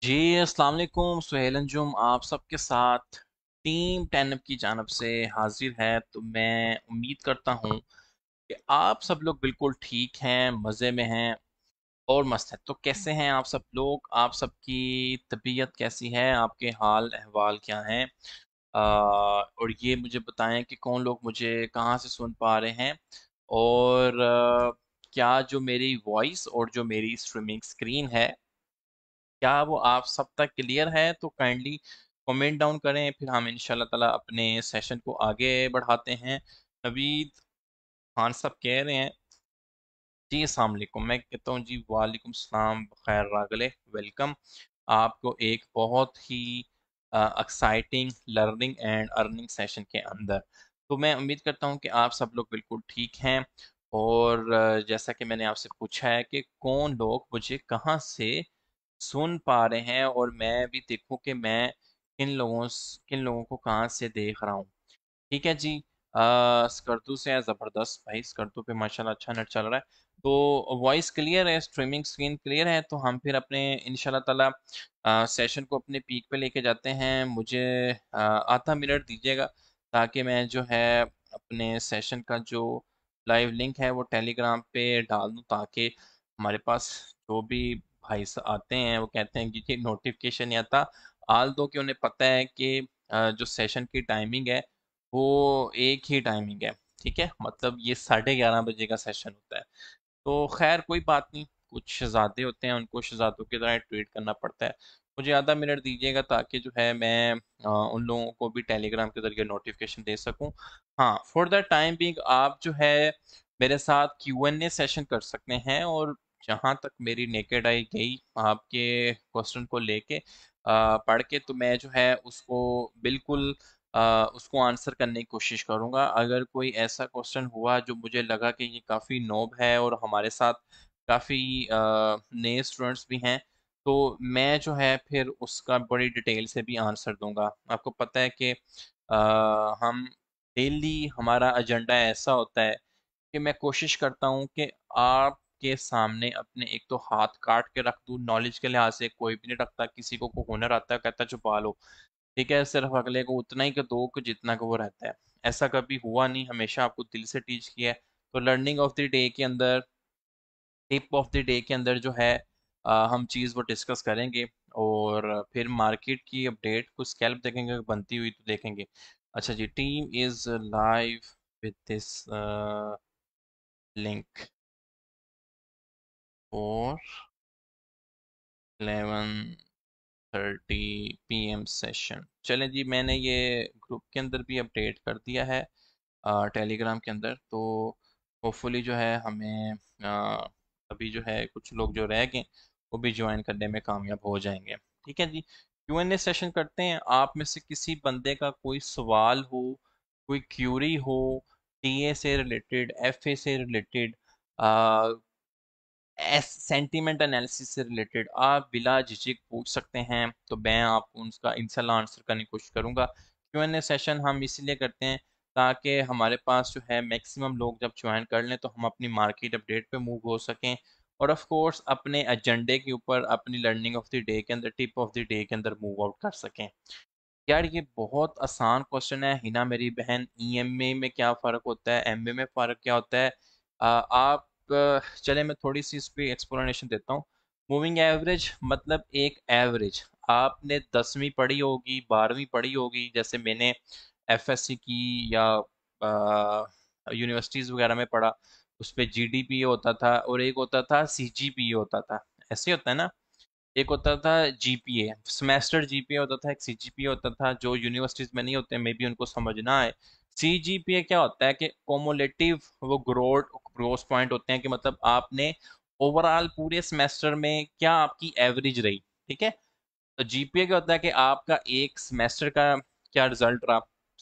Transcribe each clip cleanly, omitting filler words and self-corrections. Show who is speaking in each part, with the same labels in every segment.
Speaker 1: जी, अस्सलाम वालेकुम। सुहेल अंजुम आप सबके साथ टीम 10 की जानब से हाजिर है। तो मैं उम्मीद करता हूँ कि आप सब लोग बिल्कुल ठीक हैं, मज़े में हैं और मस्त हैं। तो कैसे हैं आप सब लोग? आप सबकी तबीयत कैसी है? आपके हाल अहवाल क्या हैं? और ये मुझे बताएं कि कौन लोग मुझे कहाँ से सुन पा रहे हैं और क्या जो मेरी वॉइस और जो मेरी स्ट्रीमिंग स्क्रीन है क्या वो आप सब तक क्लियर है? तो काइंडली कमेंट डाउन करें, फिर हम इंशाल्लाह ताला अपने सेशन को आगे बढ़ाते हैं। नवीद खान साहब कह रहे हैं जी अस्सलाम वालेकुम। मैं कहता हूँ जी वालेकुम सलाम, खैर रागले, वेलकम आपको एक बहुत ही exciting learning and earning session के अंदर। तो मैं उम्मीद करता हूँ कि आप सब लोग बिल्कुल ठीक हैं और जैसा कि मैंने आपसे पूछा है कि कौन लोग मुझे कहाँ से सुन पा रहे हैं और मैं भी देखूं कि मैं किन लोगों को कहाँ से देख रहा हूँ। ठीक है जी। स्कर्दू से है ज़बरदस्त भाई, स्कर्दू पे माशाल्लाह अच्छा नेट चल रहा है। तो वॉइस क्लियर है, स्ट्रीमिंग स्क्रीन क्लियर है, तो हम फिर अपने इंशाल्लाह ताला सेशन को अपने पीक पे लेके जाते हैं। मुझे आधा मिनट दीजिएगा ताकि मैं जो है अपने सेशन का जो लाइव लिंक है वो टेलीग्राम पे डाल दूँ, ताकि हमारे पास जो भी भाई आते हैं वो कहते हैं कि नोटिफिकेशन नहीं आता। आल दो कि उन्हें पता है कि जो सेशन की टाइमिंग है वो एक ही टाइमिंग है। ठीक है, मतलब ये 11:30 बजे का सेशन होता है। तो खैर कोई बात नहीं, कुछ शहजादे होते हैं, उनको शहजादों की तरह ट्रीट करना पड़ता है। मुझे आधा मिनट दीजिएगा ताकि जो है मैं उन लोगों को भी टेलीग्राम के जरिए नोटिफिकेशन दे सकूं। हाँ, फॉर द टाइम बिंग आप जो है मेरे साथ Q&A सेशन कर सकते हैं। और जहाँ तक मेरी नेकेड आई गई आपके क्वेश्चन को लेके पढ़ के, तो मैं जो है उसको बिल्कुल उसको आंसर करने की कोशिश करूँगा। अगर कोई ऐसा क्वेश्चन हुआ जो मुझे लगा कि ये काफ़ी नोब है और हमारे साथ काफ़ी नए स्टूडेंट्स भी हैं, तो मैं जो है फिर उसका बड़ी डिटेल से भी आंसर दूंगा। आपको पता है कि हम डेली हमारा एजेंडा ऐसा होता है कि मैं कोशिश करता हूँ कि आपके सामने अपने एक तो हाथ काट के रख दूँ। नॉलेज के लिहाज से कोई भी नहीं रखता, किसी को हुनर आता है कहता है छुपा लो। ठीक है, सिर्फ अगले को उतना ही दो कि जितना का वो रहता है। ऐसा कभी हुआ नहीं, हमेशा आपको दिल से टीच किया है। तो लर्निंग ऑफ द डे के अंदर, टिप ऑफ द डे के अंदर जो है हम चीज़ वो डिस्कस करेंगे और फिर मार्केट की अपडेट कुछ स्कैल्प देखेंगे, बनती हुई तो देखेंगे। अच्छा जी, team is live with this link for 11:30 PM session. चलें जी, मैंने ये ग्रुप के अंदर भी अपडेट कर दिया है टेलीग्राम के अंदर। तो होपफुली जो है हमें अभी जो है कुछ लोग जो रह गए वो भी ज्वाइन करने में कामयाब हो जाएंगे। ठीक है जी, Q&A सेशन करते हैं। आप में से किसी बंदे का कोई सवाल हो, कोई क्यूरी हो, टीए से रिलेटेड, एफए से रिलेटेड, सेंटीमेंट एनालिसिस से रिलेटेड, आप बिला झिझक पूछ सकते हैं। तो मैं आपको उसका इंशाल्लाह आंसर करने की कोशिश करूंगा। Q&A सेशन हम इसलिए करते हैं ताकि हमारे पास जो है मैक्सिमम लोग जब ज्वाइन कर लें तो हम अपनी मार्केट अपडेट पे मूव हो सकें और ऑफ कोर्स अपने एजेंडे के ऊपर, अपनी लर्निंग ऑफ द डे के अंदर, टिप ऑफ द डे के अंदर मूव आउट कर सकें। यार ये बहुत आसान क्वेश्चन है हिना मेरी बहन। ईएमए में क्या फ़र्क होता है, एमए में फ़र्क क्या होता है? चले मैं थोड़ी सी इस पे एक्सप्लेनेशन देता हूँ। मूविंग एवरेज मतलब एक एवरेज। आपने 10वीं पढ़ी होगी, 12वीं पढ़ी होगी, जैसे मैंने एफएससी की या यूनिवर्सिटीज़ वगैरह में पढ़ा। उस पे जीडीपी होता था और एक होता था सीजीपीए होता था। ऐसे होता है ना। एक होता था जीपीए, सेमेस्टर जीपीए होता था, एक सीजीपीए होता था। जो यूनिवर्सिटीज में नहीं होते, मे बी उनको समझ ना आए। सीजीपीए क्या होता है कि कोमुलेटिव वो ग्रोस पॉइंट होते हैं, कि मतलब आपने ओवरऑल पूरे सेमेस्टर में क्या आपकी एवरेज रही। ठीक है, तो जीपीए क्या होता है कि आपका एक सेमेस्टर का क्या रिजल्ट रहा।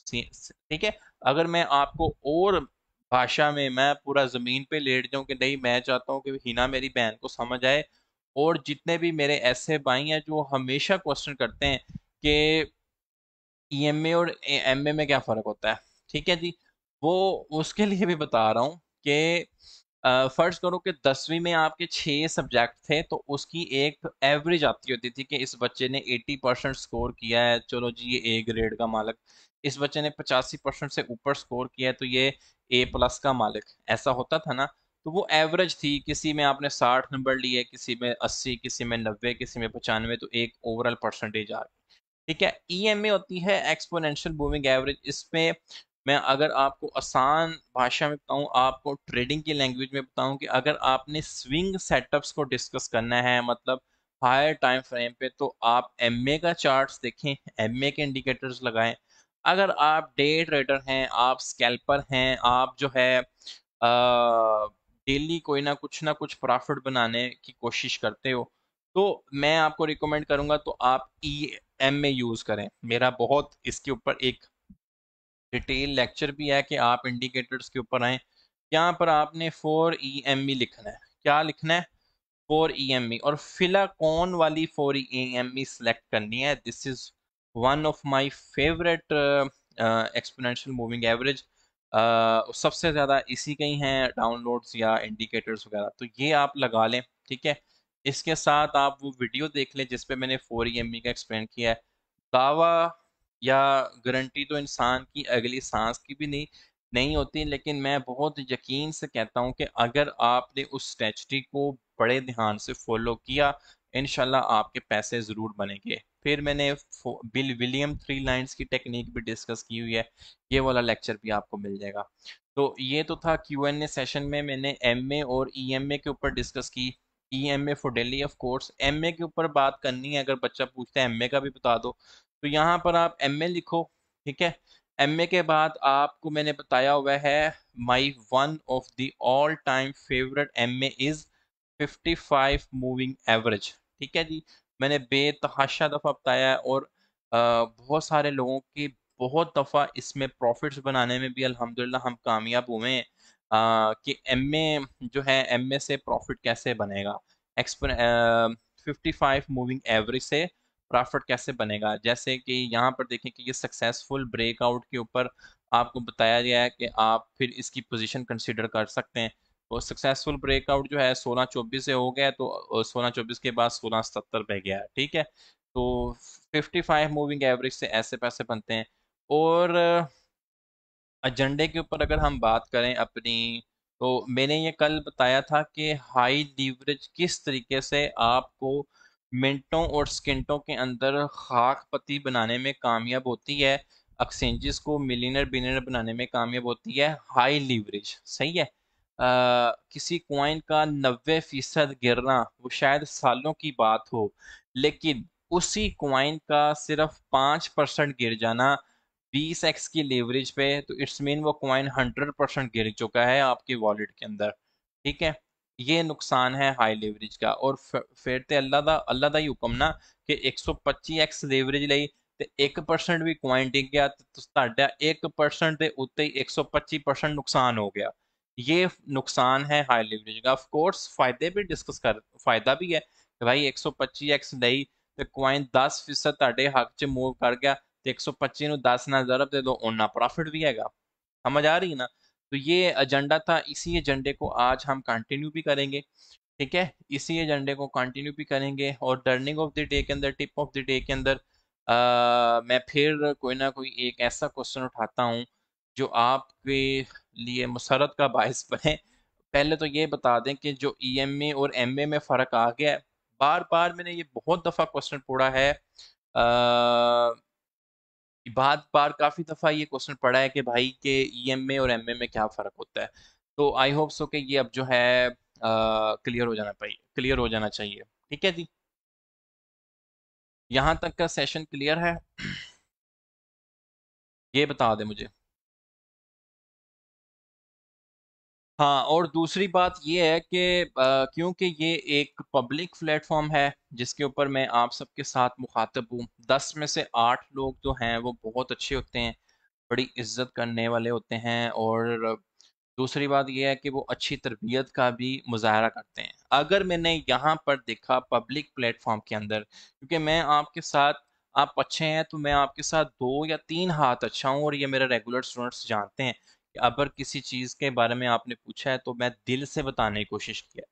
Speaker 1: ठीक है, अगर मैं आपको और भाषा में मैं पूरा जमीन पे लेट जाऊं कि नहीं, मैं चाहता हूँ कि हिना मेरी बहन को समझ आए और जितने भी मेरे ऐसे भाई हैं जो हमेशा क्वेश्चन करते हैं कि ईएमए और एमए में क्या फ़र्क होता है। ठीक है जी, वो उसके लिए भी बता रहा हूँ कि फर्ज करो कि 10वीं में आपके 6 सब्जेक्ट थे, तो उसकी एक एवरेज आती होती थी कि इस बच्चे ने 80% स्कोर किया है, चलो जी ये ए ग्रेड का मालिक। इस बच्चे ने 85% से ऊपर स्कोर किया है, तो ये A+ का मालिक। ऐसा होता था ना। तो वो एवरेज थी, किसी में आपने 60 नंबर लिए, किसी में 80, किसी में 90, किसी में 95, तो एक ओवरऑल परसेंटेज आ गई। ठीक है। ईएमए होती है एक्सपोनेंशियल मूविंग एवरेज। इसमें मैं अगर आपको आसान भाषा में बताऊं, आपको ट्रेडिंग की लैंग्वेज में बताऊं, कि अगर आपने स्विंग सेटअप्स को डिस्कस करना है, मतलब हायर टाइम फ्रेम पे, तो आप एमए का चार्ट्स देखें, एमए के इंडिकेटर्स लगाएं। अगर आप डे ट्रेडर हैं, आप स्कैल्पर हैं, आप जो है डेली कोई ना कुछ प्रॉफिट बनाने की कोशिश करते हो, तो मैं आपको रिकमेंड करूंगा तो आप ई एम में यूज करें। मेरा बहुत इसके ऊपर एक डिटेल लेक्चर भी है कि आप इंडिकेटर्स के ऊपर आए। यहाँ पर आपने फॉर ई एम ई लिखना है। क्या लिखना है? Four E M E. और फिला कौन वाली four E M E select करनी है। This is one of my favourite exponential moving average. सबसे ज़्यादा इसी के ही हैं डाउनलोड्स या इंडिकेटर्स वगैरह, तो ये आप लगा लें। ठीक है। इसके साथ आप वो वीडियो देख लें जिसपे मैंने फॉर ई एम ई का एक्सप्लेन किया है। दावा या गारंटी तो इंसान की अगली सांस की भी नहीं होती, लेकिन मैं बहुत यकीन से कहता हूँ कि अगर आपने उस स्ट्रेटजी को बड़े ध्यान से फॉलो किया, इंशाल्लाह आपके पैसे ज़रूर बनेंगे। फिर मैंने बिल विलियम 3 लाइन्स की टेक्निक भी डिस्कस की हुई है, ये वाला लेक्चर भी आपको मिल जाएगा। तो ये तो था Q&A सेशन में मैंने एमए और ईएमए के ऊपर डिस्कस की। EMA for daily of course, MA के ऊपर बात करनी है। अगर बच्चा पूछता है एमए का भी बता दो, तो यहाँ पर आप एमए लिखो। ठीक है। एमए के बाद आपको मैंने बताया हुआ है, my one of the all time favourite MA is 55 moving average. ठीक है जी। मैंने बेतहाशा दफ़ा बताया है, और बहुत सारे लोगों की बहुत दफ़ा इसमें प्रॉफिट्स बनाने में भी अल्हम्दुलिल्लाह हम कामयाब हुए हैं। कि एमए जो है, एमए से प्रॉफिट कैसे बनेगा, एक्सपोन 55 मूविंग एवरेज से प्रॉफिट कैसे बनेगा। जैसे कि यहाँ पर देखें कि ये सक्सेसफुल ब्रेकआउट के ऊपर आपको बताया गया है कि आप फिर इसकी पोजीशन कंसीडर कर सकते हैं। तो सक्सेसफुल ब्रेकआउट जो है 16-24 से हो गया है, तो 16-24 के बाद 16-77 पे गया है। ठीक है। तो 55 मूविंग एवरेज से ऐसे पैसे बनते हैं। और एजेंडे के ऊपर अगर हम बात करें अपनी, तो मैंने ये कल बताया था कि हाई लीवरेज किस तरीके से आपको मिनटों और सेकंडों के अंदर खाक पत्ती बनाने में कामयाब होती है, एक्सचेंजेस को मिलियनर बिलियनर बनाने में कामयाब होती है हाई लीवरेज। सही है। किसी कॉइन का 90% गिरना वो शायद सालों की बात हो, लेकिन उसी कॉइन का सिर्फ 5% गिर जाना 20x की लेवरेज पे, तो इट्स मीन वो कॉइन 100% गिर चुका है आपकी वॉलेट के अंदर। ठीक है। ये नुकसान है हाई लेवरेज का। और फिर ते अल्लाह दा ही हुक्म ना कि 125x लेवरेज ਲਈ ਤੇ 1% ਵੀ ਕੁਆਇਨ ਡਿੱਗ ਗਿਆ ਤੇ ਤੁਹਾਡਾ 1% ਦੇ ਉੱਤੇ ਹੀ 125% नुकसान हो गया। ये नुकसान है हाई लेवरेज का। ऑफ कोर्स फायदे भी डिस्कस कर, फायदा भी है कि भाई 125x ਲਈ ਤੇ ਕੁਆਇਨ 10% ਤੁਹਾਡੇ ਹੱਕ 'ਚ मूव कर गया, तो 125 ਨੂੰ 10 ਨਾਲ ज़रब दे दो, उन्ना प्रॉफिट भी हैगा। समझ आ रही है ना। तो ये एजेंडा था, इसी एजेंडे को आज हम कंटिन्यू भी करेंगे। ठीक है। इसी एजेंडे को कंटिन्यू भी करेंगे, और टर्निंग ऑफ द डे के अंदर, टिप ऑफ द डे के अंदर मैं फिर कोई ना कोई एक ऐसा क्वेश्चन उठाता हूँ जो आपके लिए मुसरत का बायस बने। पहले तो ये बता दें कि जो ईएमए और एमए में फ़र्क आ गया है। बार बार मैंने ये बहुत दफ़ा क्वेश्चन पढ़ा है, बार बार काफ़ी दफ़ा ये क्वेश्चन पढ़ा है कि भाई के ईएमए और एमए में क्या फ़र्क होता है। तो आई होप सो कि ये अब जो है क्लियर हो जाना चाहिए। ठीक है जी। यहाँ तक का सेशन क्लियर है? ये बता दे मुझे। हाँ, और दूसरी बात ये है कि क्योंकि ये एक पब्लिक प्लेटफॉर्म है जिसके ऊपर मैं आप सबके साथ मुखातब हूँ, 10 में से 8 लोग जो हैं वो बहुत अच्छे होते हैं, बड़ी इज्जत करने वाले होते हैं। और दूसरी बात यह है कि वो अच्छी तरबियत का भी मुजाहरा करते हैं। अगर मैंने यहाँ पर देखा पब्लिक प्लेटफॉर्म के अंदर, क्योंकि मैं आपके साथ, आप अच्छे हैं तो मैं आपके साथ 2 या 3 हाथ अच्छा हूँ, और ये मेरे रेगुलर स्टूडेंट्स जानते हैं कि अगर किसी चीज़ के बारे में आपने पूछा है तो मैं दिल से बताने की कोशिश किया।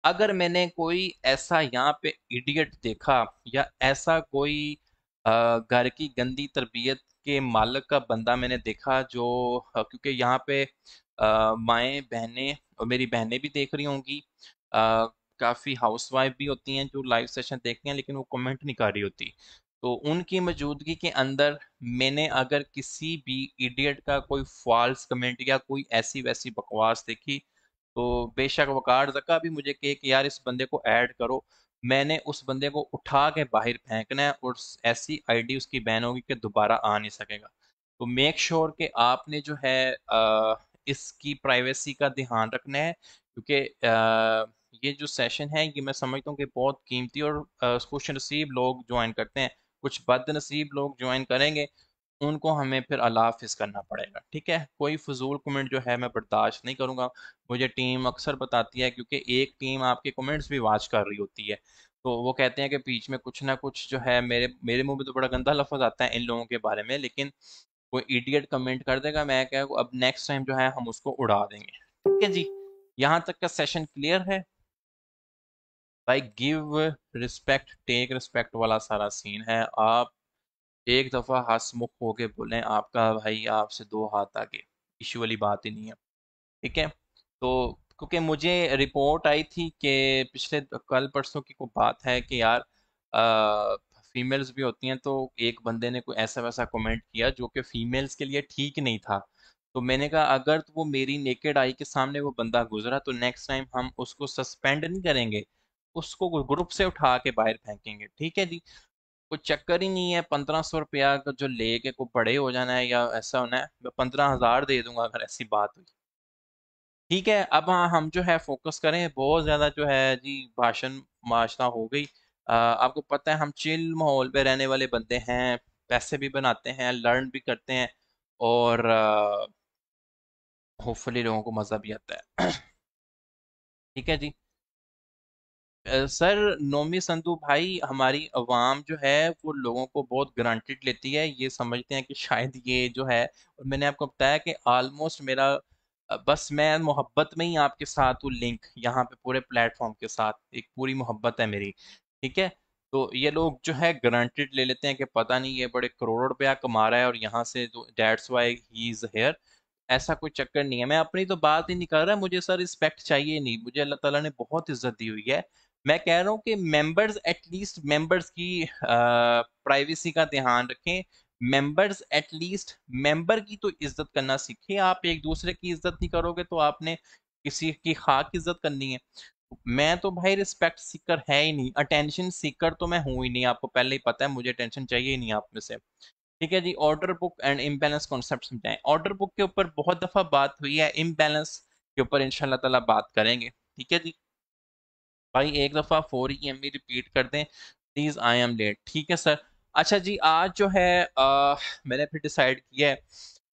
Speaker 1: अगर मैंने कोई ऐसा यहाँ पे इडियट देखा या ऐसा कोई घर की गंदी तरबियत के मालिक का बंदा मैंने देखा जो क्योंकि यहाँ पे माएँ बहनें और मेरी बहनें भी देख रही होंगी, काफ़ी हाउसवाइफ भी होती हैं जो लाइव सेशन देखती हैं लेकिन वो कमेंट नहीं कर रही होती। तो उनकी मौजूदगी के अंदर मैंने अगर किसी भी इडियट का कोई फॉल्स कमेंट या कोई ऐसी वैसी बकवास देखी तो बेशक वकार ज़का भी मुझे कहे कि यार इस बंदे को ऐड करो, मैंने उस बंदे को उठा के बाहर फेंकना है और ऐसी आईडी उसकी बैन होगी कि दोबारा आ नहीं सकेगा। तो मेक श्योर कि आपने जो है इसकी प्राइवेसी का ध्यान रखना है क्योंकि ये जो सेशन है ये मैं समझता हूँ कि बहुत कीमती और खुश नसीब लोग ज्वाइन करते हैं। कुछ बदनसीब लोग ज्वाइन करेंगे, उनको हमें फिर अल्लाह हाफ़िज़ करना पड़ेगा, ठीक है? कोई फ़िज़ूल कमेंट जो है मैं बर्दाश्त नहीं करूँगा। मुझे टीम अक्सर बताती है क्योंकि एक टीम आपके कमेंट्स भी वॉच कर रही होती है। तो वो कहते हैं कि बीच में कुछ ना कुछ जो है मेरे मुँह में तो बड़ा गंदा लफ़्ज़ आता है इन लोगों के बारे में, लेकिन कोई इडियट कमेंट कर देगा, मैं क्या अब नेक्स्ट टाइम जो है हम उसको उड़ा देंगे। ठीक है जी? यहाँ तक का सेशन क्लियर है? भाई गिव रिस्पेक्ट टेक रिस्पेक्ट वाला सारा सीन है। आप एक दफ़ा हंसमुख होके बोलें आपका भाई आपसे दो हाथ आगे, इशू वाली बात ही नहीं है। ठीक है? तो क्योंकि मुझे रिपोर्ट आई थी कि पिछले कल परसों की कोई बात है कि यार फीमेल्स भी होती हैं, तो एक बंदे ने कोई ऐसा वैसा कमेंट किया जो कि फीमेल्स के लिए ठीक नहीं था। तो मैंने कहा अगर तो वो मेरी नेकेड आई के सामने वो बंदा गुजरा तो नेक्स्ट टाइम हम उसको सस्पेंड नहीं करेंगे, उसको ग्रुप से उठा के बाहर फेंकेंगे। ठीक है जी? कोई चक्कर ही नहीं है 1500 रुपया का जो लेके को बड़े हो जाना है या ऐसा होना है, मैं 15,000 दे दूंगा अगर ऐसी बात हुई। ठीक है, अब हाँ हम जो है फोकस करें, बहुत ज्यादा जो है जी भाषण माशना हो गई। आपको पता है हम चिल माहौल पे रहने वाले बंदे हैं, पैसे भी बनाते हैं, लर्न भी करते हैं और होपफुली लोगों को मजा भी आता है। ठीक है जी। सर नोमी संधू भाई, हमारी अवाम जो है वो लोगों को बहुत ग्रांटेड लेती है, ये समझते हैं कि शायद ये जो है, और मैंने आपको बताया कि ऑलमोस्ट मेरा बस मैं मोहब्बत में ही आपके साथ हूँ, लिंक यहाँ पे पूरे प्लेटफॉर्म के साथ एक पूरी मोहब्बत है मेरी। ठीक है? तो ये लोग जो है ग्रांटेड ले लेते हैं कि पता नहीं ये बड़े करोड़ों रुपया कमा रहा है और यहाँ से जो that's why he is here. ऐसा कोई चक्कर नहीं है, मैं अपनी तो बात ही नहीं कर रहा, मुझे सर रिस्पेक्ट चाहिए नहीं, मुझे अल्लाह ताला ने बहुत इज्जत दी हुई है। मैं कह रहा हूँ कि मेंबर्स एटलीस्ट मेंबर्स की प्राइवेसी का ध्यान रखें। मेंबर्स एटलीस्ट मेंबर की तो इज्जत करना सीखें। आप एक दूसरे की इज्जत नहीं करोगे तो आपने किसी की खाक इज्जत करनी है? मैं तो भाई रिस्पेक्ट सीकर है ही नहीं, अटेंशन सीकर तो मैं हूं ही नहीं, आपको पहले ही पता है, मुझे अटेंशन चाहिए ही नहीं आप में से। ठीक है जी? Order book and imbalance concept समझाएं। ऑर्डर बुक के ऊपर बहुत दफा बात हुई है, इम्बैलेंस के ऊपर इंशाल्लाह ताला बात करेंगे। ठीक है जी? भाई एक दफा 4 EME रिपीट कर दें प्लीज, आई एम लेट। ठीक है सर। अच्छा जी, आज जो है मैंने फिर डिसाइड किया है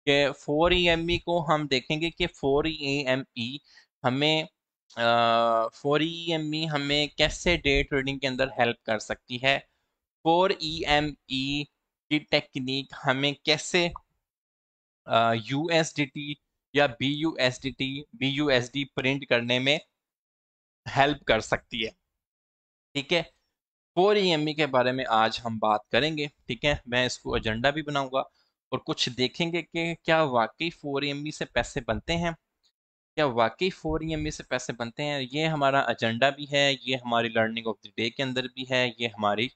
Speaker 1: कि 4 EME को हम देखेंगे कि 4 EME हमें 4 EME हमें कैसे डे ट्रेडिंग के अंदर हेल्प कर सकती है। 4 EME की टेक्निक हमें कैसे USDT या BUSD प्रिंट करने में हेल्प कर सकती है। ठीक है? 4 EME के बारे में आज हम बात करेंगे। ठीक है? मैं इसको एजेंडा भी बनाऊंगा और कुछ देखेंगे कि क्या वाकई 4 EME से पैसे बनते हैं, क्या वाकई 4 EME से पैसे बनते हैं। ये हमारा एजेंडा भी है, ये हमारी लर्निंग ऑफ द डे के अंदर भी है, ये हमारी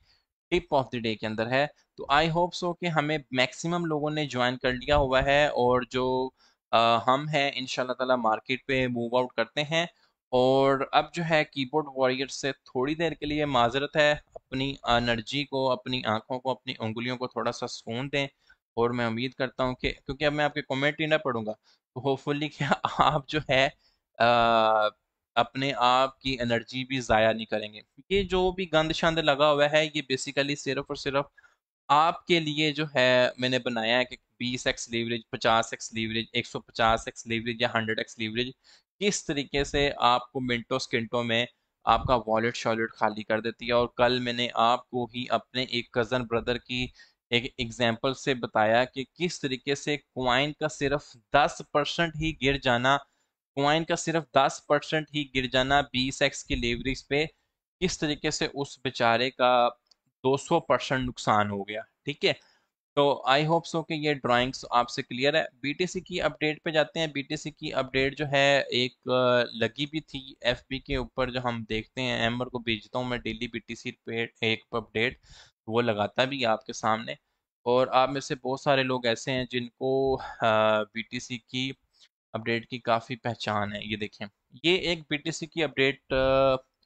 Speaker 1: टिप ऑफ द डे के अंदर है। तो आई होप सो कि हमें मैक्सिमम लोगों ने ज्वाइन कर लिया हुआ है और जो हम हैं इंशाल्लाह ताला मार्केट पे मूव आउट करते हैं। और अब जो है कीबोर्ड वॉरियर से थोड़ी देर के लिए माजरत है, अपनी एनर्जी को, अपनी आंखों को, अपनी उंगलियों को थोड़ा सा सुकून दें। और मैं उम्मीद करता हूँ कि क्योंकि अब मैं आपके कमेंट ही ना पढ़ूंगा तो होपफुली कि आप जो है अ, अपने आप की एनर्जी भी ज़ाया नहीं करेंगे। ये जो भी गंद शंद लगा हुआ है ये बेसिकली सिर्फ और सिर्फ आपके लिए जो है मैंने बनाया है कि 20x leverage, 50x leverage, 150x leverage या 100x लीवरेज किस तरीके से आपको मिनटों सेकंडों में आपका वॉलेट शॉलेट खाली कर देती है। और कल मैंने आपको ही अपने एक कज़न ब्रदर की एक एग्जाम्पल से बताया कि किस तरीके से क्वाइन का सिर्फ 10% ही गिर जाना, क्वाइन का सिर्फ 10% ही गिर जाना 20x की लेवरेज पे किस तरीके से उस बेचारे का 200% नुकसान हो गया। ठीक है, तो आई होप सो कि ये ड्राइंग्स आपसे क्लियर है। बीटीसी की अपडेट पे जाते हैं। बीटीसी की अपडेट जो है एक लगी भी थी एफबी के ऊपर, जो हम देखते हैं, एमर को भेजता हूँ मैं डेली बीटीसी पे एक अपडेट, वो लगाता भी है आपके सामने। और आप में से बहुत सारे लोग ऐसे हैं जिनको बीटीसी की अपडेट की काफ़ी पहचान है। ये देखें, ये एक बीटीसी की अपडेट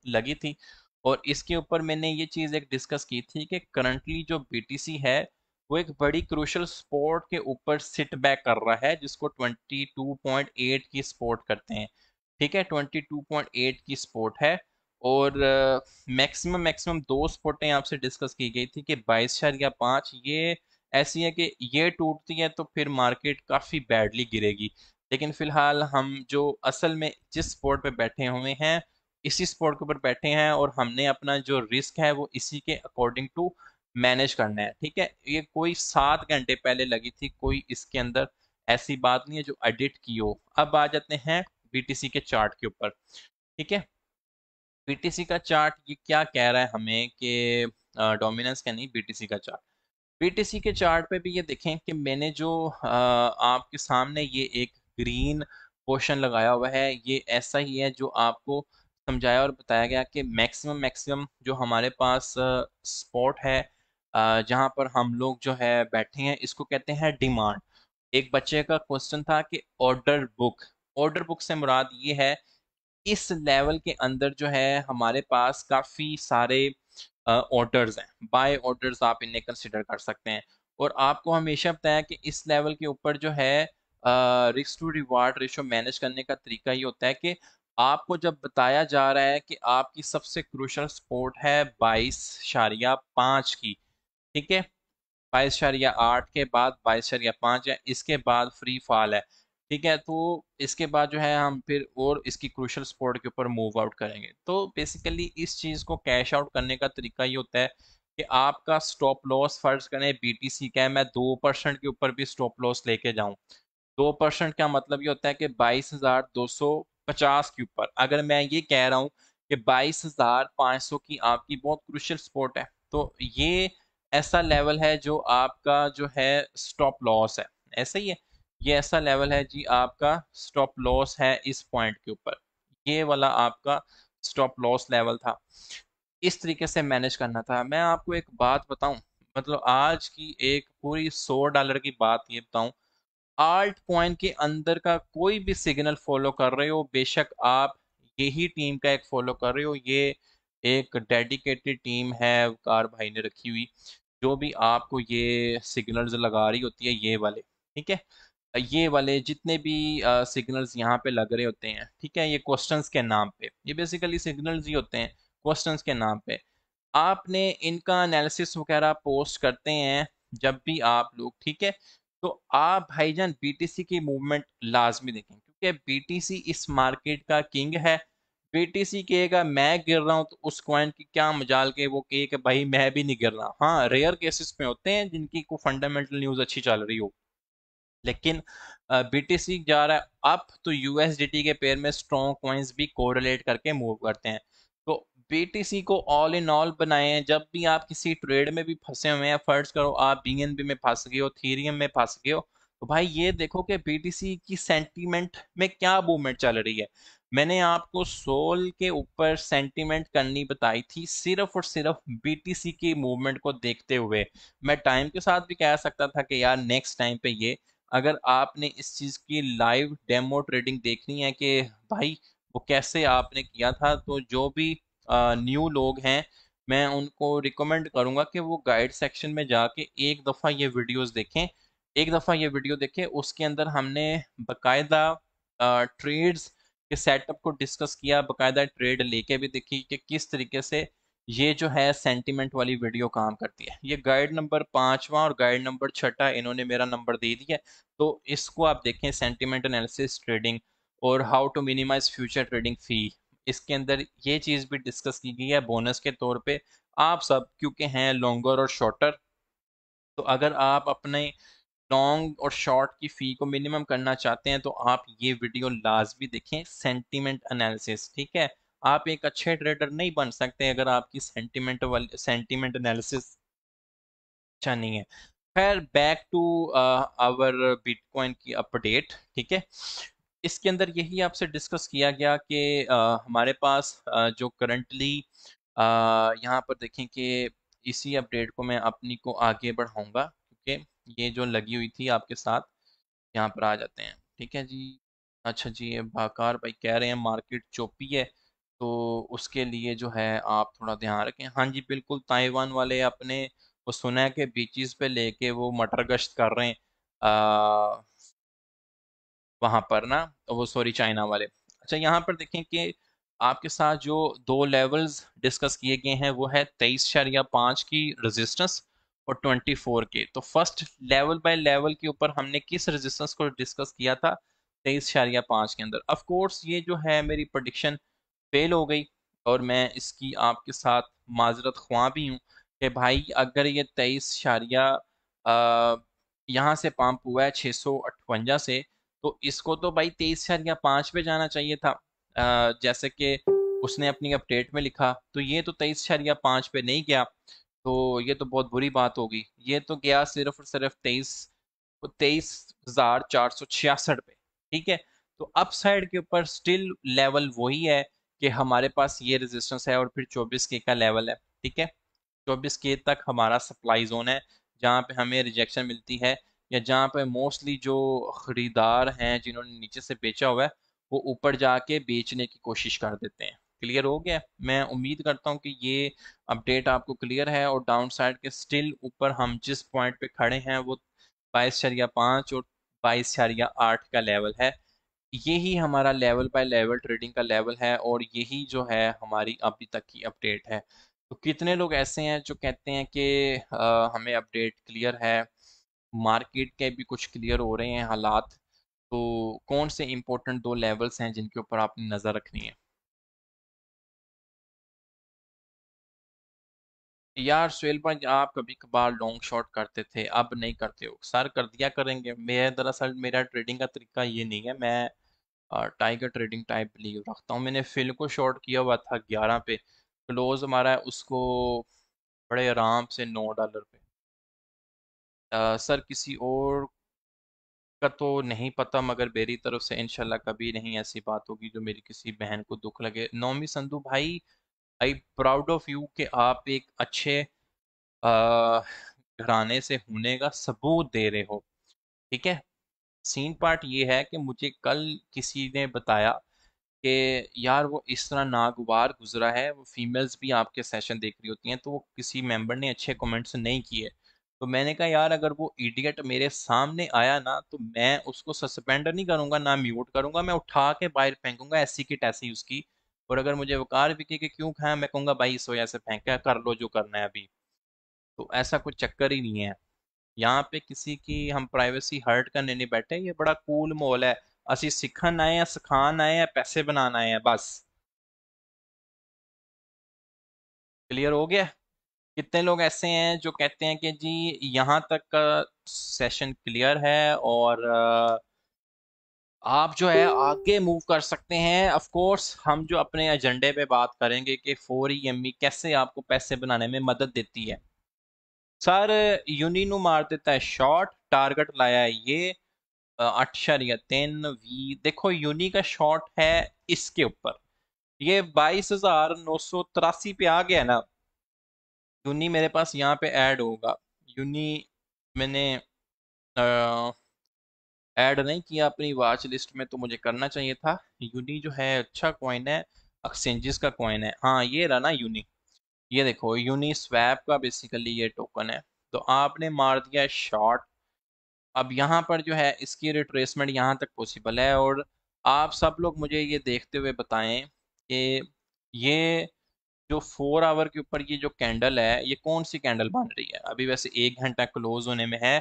Speaker 1: लगी थी, और इसके ऊपर मैंने ये चीज़ एक डिस्कस की थी कि करंटली जो बीटीसी है वो एक बड़ी क्रूशल स्पोर्ट के ऊपर सिट बैक कर रहा है, जिसको 22.8 की सपोर्ट करते हैं। ठीक है, 22.8 की सपोर्ट है। और मैक्सिमम मैक्सिमम दो सपोर्टें आपसे डिस्कस की गई थी कि 22.5, ये ऐसी है कि ये टूटती है तो फिर मार्केट काफ़ी बैडली गिरेगी। लेकिन फिलहाल हम जो असल में जिस स्पोर्ट पे बैठे हुए हैं, इसी स्पोर्ट के ऊपर बैठे हैं, और हमने अपना जो रिस्क है वो इसी के अकॉर्डिंग टू मैनेज करना है। ठीक है, ये कोई 7 घंटे पहले लगी थी, कोई इसके अंदर ऐसी बात नहीं है जो एडिट की हो। अब आ जाते हैं बीटीसी के चार्ट के ऊपर। ठीक है, बीटीसी का चार्ट ये क्या कह रहा है हमें कि डोमिनेंस का नहीं, बीटीसी का चार्ट, बीटीसी के चार्ट पे भी ये देखें कि मैंने जो आपके सामने ये एक ग्रीन पोर्शन लगाया हुआ है, ये ऐसा ही है जो आपको समझाया और बताया गया कि मैक्सिमम मैक्सिमम जो हमारे पास स्पॉट है, जहाँ पर हम लोग जो है बैठे हैं, इसको कहते हैं डिमांड। एक बच्चे का क्वेश्चन था कि ऑर्डर बुक से मुराद ये है, इस लेवल के अंदर जो है हमारे पास काफ़ी सारे ऑर्डर्स हैं, बाय ऑर्डर्स आप इन्हें कंसिडर कर सकते हैं। और आपको हमेशा बताया कि इस लेवल के ऊपर जो है risk to reward ratio manage करने का तरीका ये होता है कि आपको जब बताया जा रहा है कि आपकी सबसे क्रूशल सपोर्ट है 22.5 की, ठीक है, 22.8 के बाद 22.5 है, इसके बाद फ्री फॉल है। ठीक है, तो इसके बाद जो है हम फिर और इसकी क्रूशल सपोर्ट के ऊपर मूव आउट करेंगे। तो बेसिकली इस चीज़ को कैश आउट करने का तरीका ये होता है कि आपका स्टॉप लॉस, फर्ज करें बीटीसी का है, मैं 2% के ऊपर भी स्टॉप लॉस लेके जाऊं। 2% का मतलब ये होता है कि 22,250 के ऊपर अगर मैं ये कह रहा हूँ कि 22,500 की आपकी बहुत क्रूशियल सपोर्ट है, तो ये ऐसा लेवल है जो आपका जो है स्टॉप लॉस है। ऐसा ही है, ये ऐसा लेवल है जी आपका स्टॉप लॉस है इस पॉइंट के ऊपर। ये वाला आपका स्टॉप लॉस लेवल था। इस तरीके से मैनेज करना था। मैं आपको एक बात बताऊं, मतलब आज की एक पूरी $100 की बात ये बताऊं, आल्ट कॉइन के अंदर का कोई भी सिग्नल फॉलो कर रहे हो, बेशक आप यही टीम का एक फॉलो कर रहे हो, ये एक डेडिकेटेड टीम है कार भाई ने रखी हुई, जो भी आपको ये सिग्नल्स लगा रही होती है, ये वाले, ठीक है, ये वाले जितने भी सिग्नल्स यहाँ पे लग रहे होते हैं, ठीक है, ये क्वेश्चंस के नाम पे, ये बेसिकली सिग्नल्स ही होते हैं क्वेश्चंस के नाम पे। आपने इनका एनालिसिस वगैरह पोस्ट करते हैं जब भी आप लोग, ठीक है, तो आप भाईजान बीटीसी की मूवमेंट लाजमी देखें, क्योंकि बीटीसी इस मार्केट का किंग है। बीटीसी कहेगा मैं गिर रहा हूं, तो उस कॉइन की क्या मजाल के वो कहे कि भाई मैं भी नहीं गिर रहा। हाँ, रेयर केसेस में होते हैं जिनकी को फंडामेंटल न्यूज अच्छी चल रही हो, लेकिन बीटीसी जा रहा है अप, तो यूएसडीटी के पेयर में स्ट्रॉन्ग कॉइन्स भी कोरिलेट करके मूव करते हैं। तो बीटीसी को ऑल इन ऑल बनाए हैं। जब भी आप किसी ट्रेड में भी फंसे हुए हैं, फर्ज करो आप बीएनबी में फंस गए हो, थीरियम में फंस गए हो, तो भाई ये देखो कि बीटीसी की सेंटीमेंट में क्या मूवमेंट चल रही है। मैंने आपको सोल के ऊपर सेंटीमेंट करनी बताई थी, सिर्फ और सिर्फ बीटीसी की मूवमेंट को देखते हुए। मैं टाइम के साथ भी कह सकता था कि यार नेक्स्ट टाइम पे ये, अगर आपने इस चीज़ की लाइव डेमो ट्रेडिंग देखनी है कि भाई वो कैसे आपने किया था, तो जो भी न्यू लोग हैं, मैं उनको रिकमेंड करूंगा कि वो गाइड सेक्शन में जाके एक दफ़ा ये वीडियोस देखें, एक दफ़ा ये वीडियो देखें। उसके अंदर हमने बकायदा ट्रेड्स के सेटअप को डिस्कस किया, बकायदा ट्रेड लेके भी देखी कि किस तरीके से ये जो है सेंटीमेंट वाली वीडियो काम करती है। ये गाइड नंबर 5वां और गाइड नंबर 6 इन्होंने मेरा नंबर दे दिया है, तो इसको आप देखें, सेंटीमेंट एनालिसिस ट्रेडिंग और how to minimise future trading fee. इसके अंदर ये चीज़ भी डिस्कस की गई है बोनस के तौर पे। आप सब क्योंकि हैं लॉन्गर और शॉर्टर, तो अगर आप अपने लॉन्ग और शॉर्ट की फ़ी को मिनिमम करना चाहते हैं तो आप ये वीडियो लाजमी देखें, सेंटीमेंट एनालिसिस, ठीक है। आप एक अच्छे ट्रेडर नहीं बन सकते अगर आपकी सेंटीमेंट एनालिसिस अच्छा नहीं है। खैर, बैक टू आवर बिटकॉइन की अपडेट, ठीक है। इसके अंदर यही आपसे डिस्कस किया गया कि हमारे पास जो करंटली यहाँ पर देखें कि इसी अपडेट को मैं अपनी को आगे बढ़ाऊंगा, क्योंकि ये जो लगी हुई थी आपके साथ, यहाँ पर आ जाते हैं, ठीक है जी। अच्छा जी, ये बाकार भाई कह रहे हैं मार्केट चोपी है, तो उसके लिए जो है आप थोड़ा ध्यान रखें। हाँ जी, बिल्कुल, ताइवान वाले अपने वो सुना है कि बीचेस पे लेके वो मटर गश्त कर रहे हैं वहां पर ना, वो सॉरी चाइना वाले। अच्छा, यहाँ पर देखें कि आपके साथ जो दो लेवल्स डिस्कस किए गए हैं वो है 23.5 की रेजिस्टेंस और 24 के। तो फर्स्ट लेवल बाय लेवल के ऊपर हमने किस रेजिस्टेंस को डिस्कस किया था? 23.5 के अंदर। ऑफ कोर्स ये जो है मेरी प्रोडिक्शन फेल हो गई, और मैं इसकी आपके साथ माजरत ख्वाह भी हूँ कि भाई अगर ये 23 यहाँ से पंप हुआ है 658 से, तो इसको तो भाई 23.5 पे जाना चाहिए था। जैसे कि उसने अपनी अपडेट में लिखा, तो ये तो 23.5 पे नहीं गया, तो ये तो बहुत बुरी बात होगी। ये तो गया सिर्फ और सिर्फ 23,466 पे, ठीक है। तो अप साइड के ऊपर स्टिल लेवल वही है कि हमारे पास ये रेजिस्टेंस है और फिर 24 के का लेवल है, ठीक है। 24 के तक हमारा सप्लाई जोन है, जहाँ पे हमें रिजेक्शन मिलती है, या जहाँ पे मोस्टली जो खरीदार हैं जिन्होंने नीचे से बेचा हुआ है वो ऊपर जाके बेचने की कोशिश कर देते हैं। क्लियर हो गया? मैं उम्मीद करता हूँ कि ये अपडेट आपको क्लियर है, और डाउन साइड के स्टिल ऊपर हम जिस पॉइंट पे खड़े हैं वो 22.5 और 22.8 का लेवल है। यही हमारा लेवल बाय लेवल ट्रेडिंग का लेवल है, और यही जो है हमारी अभी तक की अपडेट है। तो कितने लोग ऐसे हैं जो कहते हैं कि हमें अपडेट क्लियर है, मार्केट के भी कुछ क्लियर हो रहे हैं हालात, तो कौन से इंपॉर्टेंट दो लेवल्स हैं जिनके ऊपर आपने नज़र रखनी है? यार सुहेल भाई, आप कभी कभार लॉन्ग शॉट करते थे, अब नहीं करते हो सर? कर दिया करेंगे। मैं दरअसल मेरा ट्रेडिंग का तरीका ये नहीं है, मैं टाइगर ट्रेडिंग टाइप बिलीव रखता हूँ। मैंने फिल को शॉर्ट किया हुआ था 11 पे, क्लोज हमारा है उसको बड़े आराम से $9 पे। सर किसी और का तो नहीं पता, मगर मेरी तरफ से इंशाल्लाह कभी नहीं ऐसी बात होगी जो मेरी किसी बहन को दुख लगे। नौमी संधू भाई, आई प्राउड ऑफ यू कि आप एक अच्छे अ, घराने से होने का सबूत दे रहे हो, ठीक है। सीन पार्ट ये है कि मुझे कल किसी ने बताया कि यार वो इस तरह नागवार गुजरा है, वो फीमेल्स भी आपके सेशन देख रही होती हैं, तो वो किसी मेंबर ने अच्छे कमेंट्स नहीं किए। तो मैंने कहा यार अगर वो इडियट मेरे सामने आया ना, तो मैं उसको सस्पेंड नहीं करूंगा ना म्यूट करूंगा, मैं उठा के बाहर फेंकूंगा ऐसी की तैसी उसकी। और अगर मुझे वकार भी कि क्यों खाया, मैं कहूंगा भाई इस वजह से फेंका, कर लो जो करना है अभी। तो ऐसा कुछ चक्कर ही नहीं है यहाँ पे, किसी की हम प्राइवेसी हर्ट करने नहीं बैठे। ये बड़ा कूल माहौल है, असि सीखन आए हैं, सिखान आए हैं, पैसे बनाना आए हैं बस। क्लियर हो गया? कितने लोग ऐसे हैं जो कहते हैं कि जी यहाँ तक का सेशन क्लियर है, और आप जो है आगे मूव कर सकते हैं। ऑफ कोर्स हम जो अपने एजेंडे पे बात करेंगे कि 4EME कैसे आपको पैसे बनाने में मदद देती है। सर, यूनिनो मार देता है शॉर्ट, टारगेट लाया है ये 8.3 V। देखो यूनी का शॉर्ट है इसके ऊपर, ये 22,983 पे आ गया ना। यूनी मेरे पास यहाँ पे ऐड होगा। यूनी मैंने ऐड नहीं किया अपनी वॉच लिस्ट में, तो मुझे करना चाहिए था। यूनी जो है अच्छा कॉइन है, एक्सचेंजेस का कॉइन है। हाँ, ये रहा ना यूनी, ये देखो यूनी स्वैप का बेसिकली ये टोकन है। तो आपने मार दिया शॉर्ट। अब यहाँ पर जो है इसकी रिट्रेसमेंट यहाँ तक पॉसिबल है, और आप सब लोग मुझे ये देखते हुए बताएं कि ये जो 4 आवर के ऊपर ये जो कैंडल है ये कौन सी कैंडल बन रही है? अभी वैसे 1 घंटा क्लोज होने में है,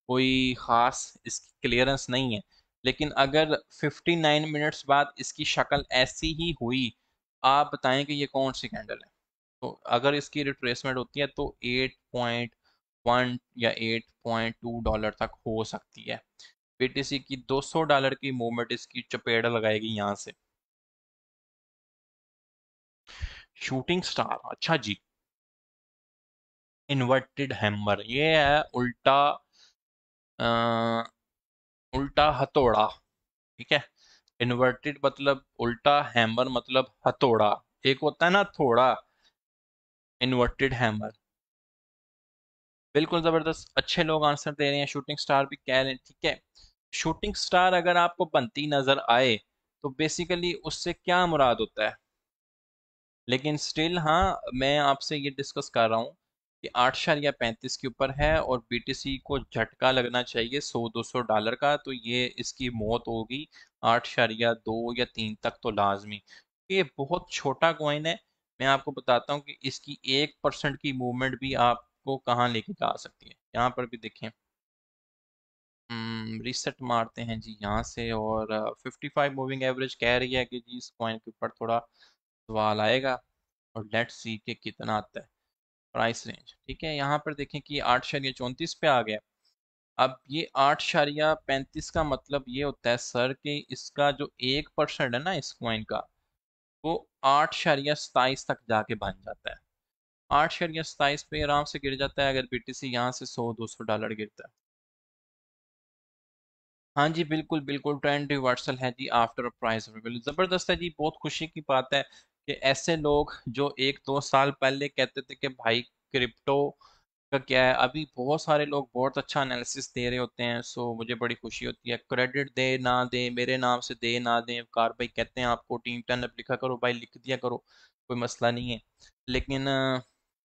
Speaker 1: कोई खास इसकी क्लियरेंस नहीं है, लेकिन अगर 59 मिनट्स बाद इसकी शक्ल ऐसी ही हुई, आप बताएं कि ये कौन सी कैंडल है। तो अगर इसकी रिट्रेसमेंट होती है तो $1 या $8.2 तक हो सकती है। बीटीसी की $200 की मूवमेंट इसकी चपेट लगाएगी यहाँ से। शूटिंग स्टार, अच्छा जी। इन्वर्टेड हैमर, ये है उल्टा, अ, उल्टा हथौड़ा। ठीक है, इन्वर्टेड मतलब उल्टा, हैमर मतलब हथौड़ा। एक होता है ना थोड़ा, इन्वर्टेड हैमर। बिल्कुल जबरदस्त, अच्छे लोग आंसर दे रहे हैं, शूटिंग स्टार भी कह रहे हैं। ठीक है, शूटिंग स्टार अगर आपको बनती नजर आए तो बेसिकली उससे क्या मुराद होता है, लेकिन स्टिल हाँ मैं आपसे ये डिस्कस कर रहा हूँ कि 8.35 के ऊपर है और बीटीसी को झटका लगना चाहिए 100-200 डॉलर का, तो ये इसकी मौत होगी 8.2 या 3 तक तो लाजमी। ये बहुत छोटा कॉइन है। मैं आपको बताता हूँ कि इसकी 1% की मूवमेंट भी आपको कहाँ लेके जा सकती है। यहाँ पर भी देखें, रिसेट मारते हैं जी यहाँ से, और 55 मूविंग एवरेज कह रही है कि जी इस कॉइन के ऊपर थोड़ा सवाल आएगा, और लेट्स सी के कितना आता है प्राइस रेंज। ठीक है, यहाँ पर देखें कि 8.34 पे आ गया। अब ये 8.35 का मतलब ये होता है सर कि इसका जो 1% है ना इस कॉइन का, वो 8.27 तक जाके बन जाता है। 8.27 पे आराम से गिर जाता है अगर बीटीसी यहाँ से 100-200 डॉलर गिरता है। हाँ जी, बिल्कुल बिल्कुल, ट्रेंड रिवर्सल है जी आफ्टर प्राइस रिवील। जबरदस्त है जी, बहुत खुशी की बात है कि ऐसे लोग जो 1-2 साल पहले कहते थे कि भाई क्रिप्टो का क्या है, अभी बहुत सारे लोग बहुत अच्छा एनालिसिस दे रहे होते हैं। सो मुझे बड़ी खुशी होती है। क्रेडिट दे ना दे, मेरे नाम से दे ना दे, कार भाई कहते हैं आपको टीम 10 अब लिखा करो भाई, लिख दिया करो, कोई मसला नहीं है। लेकिन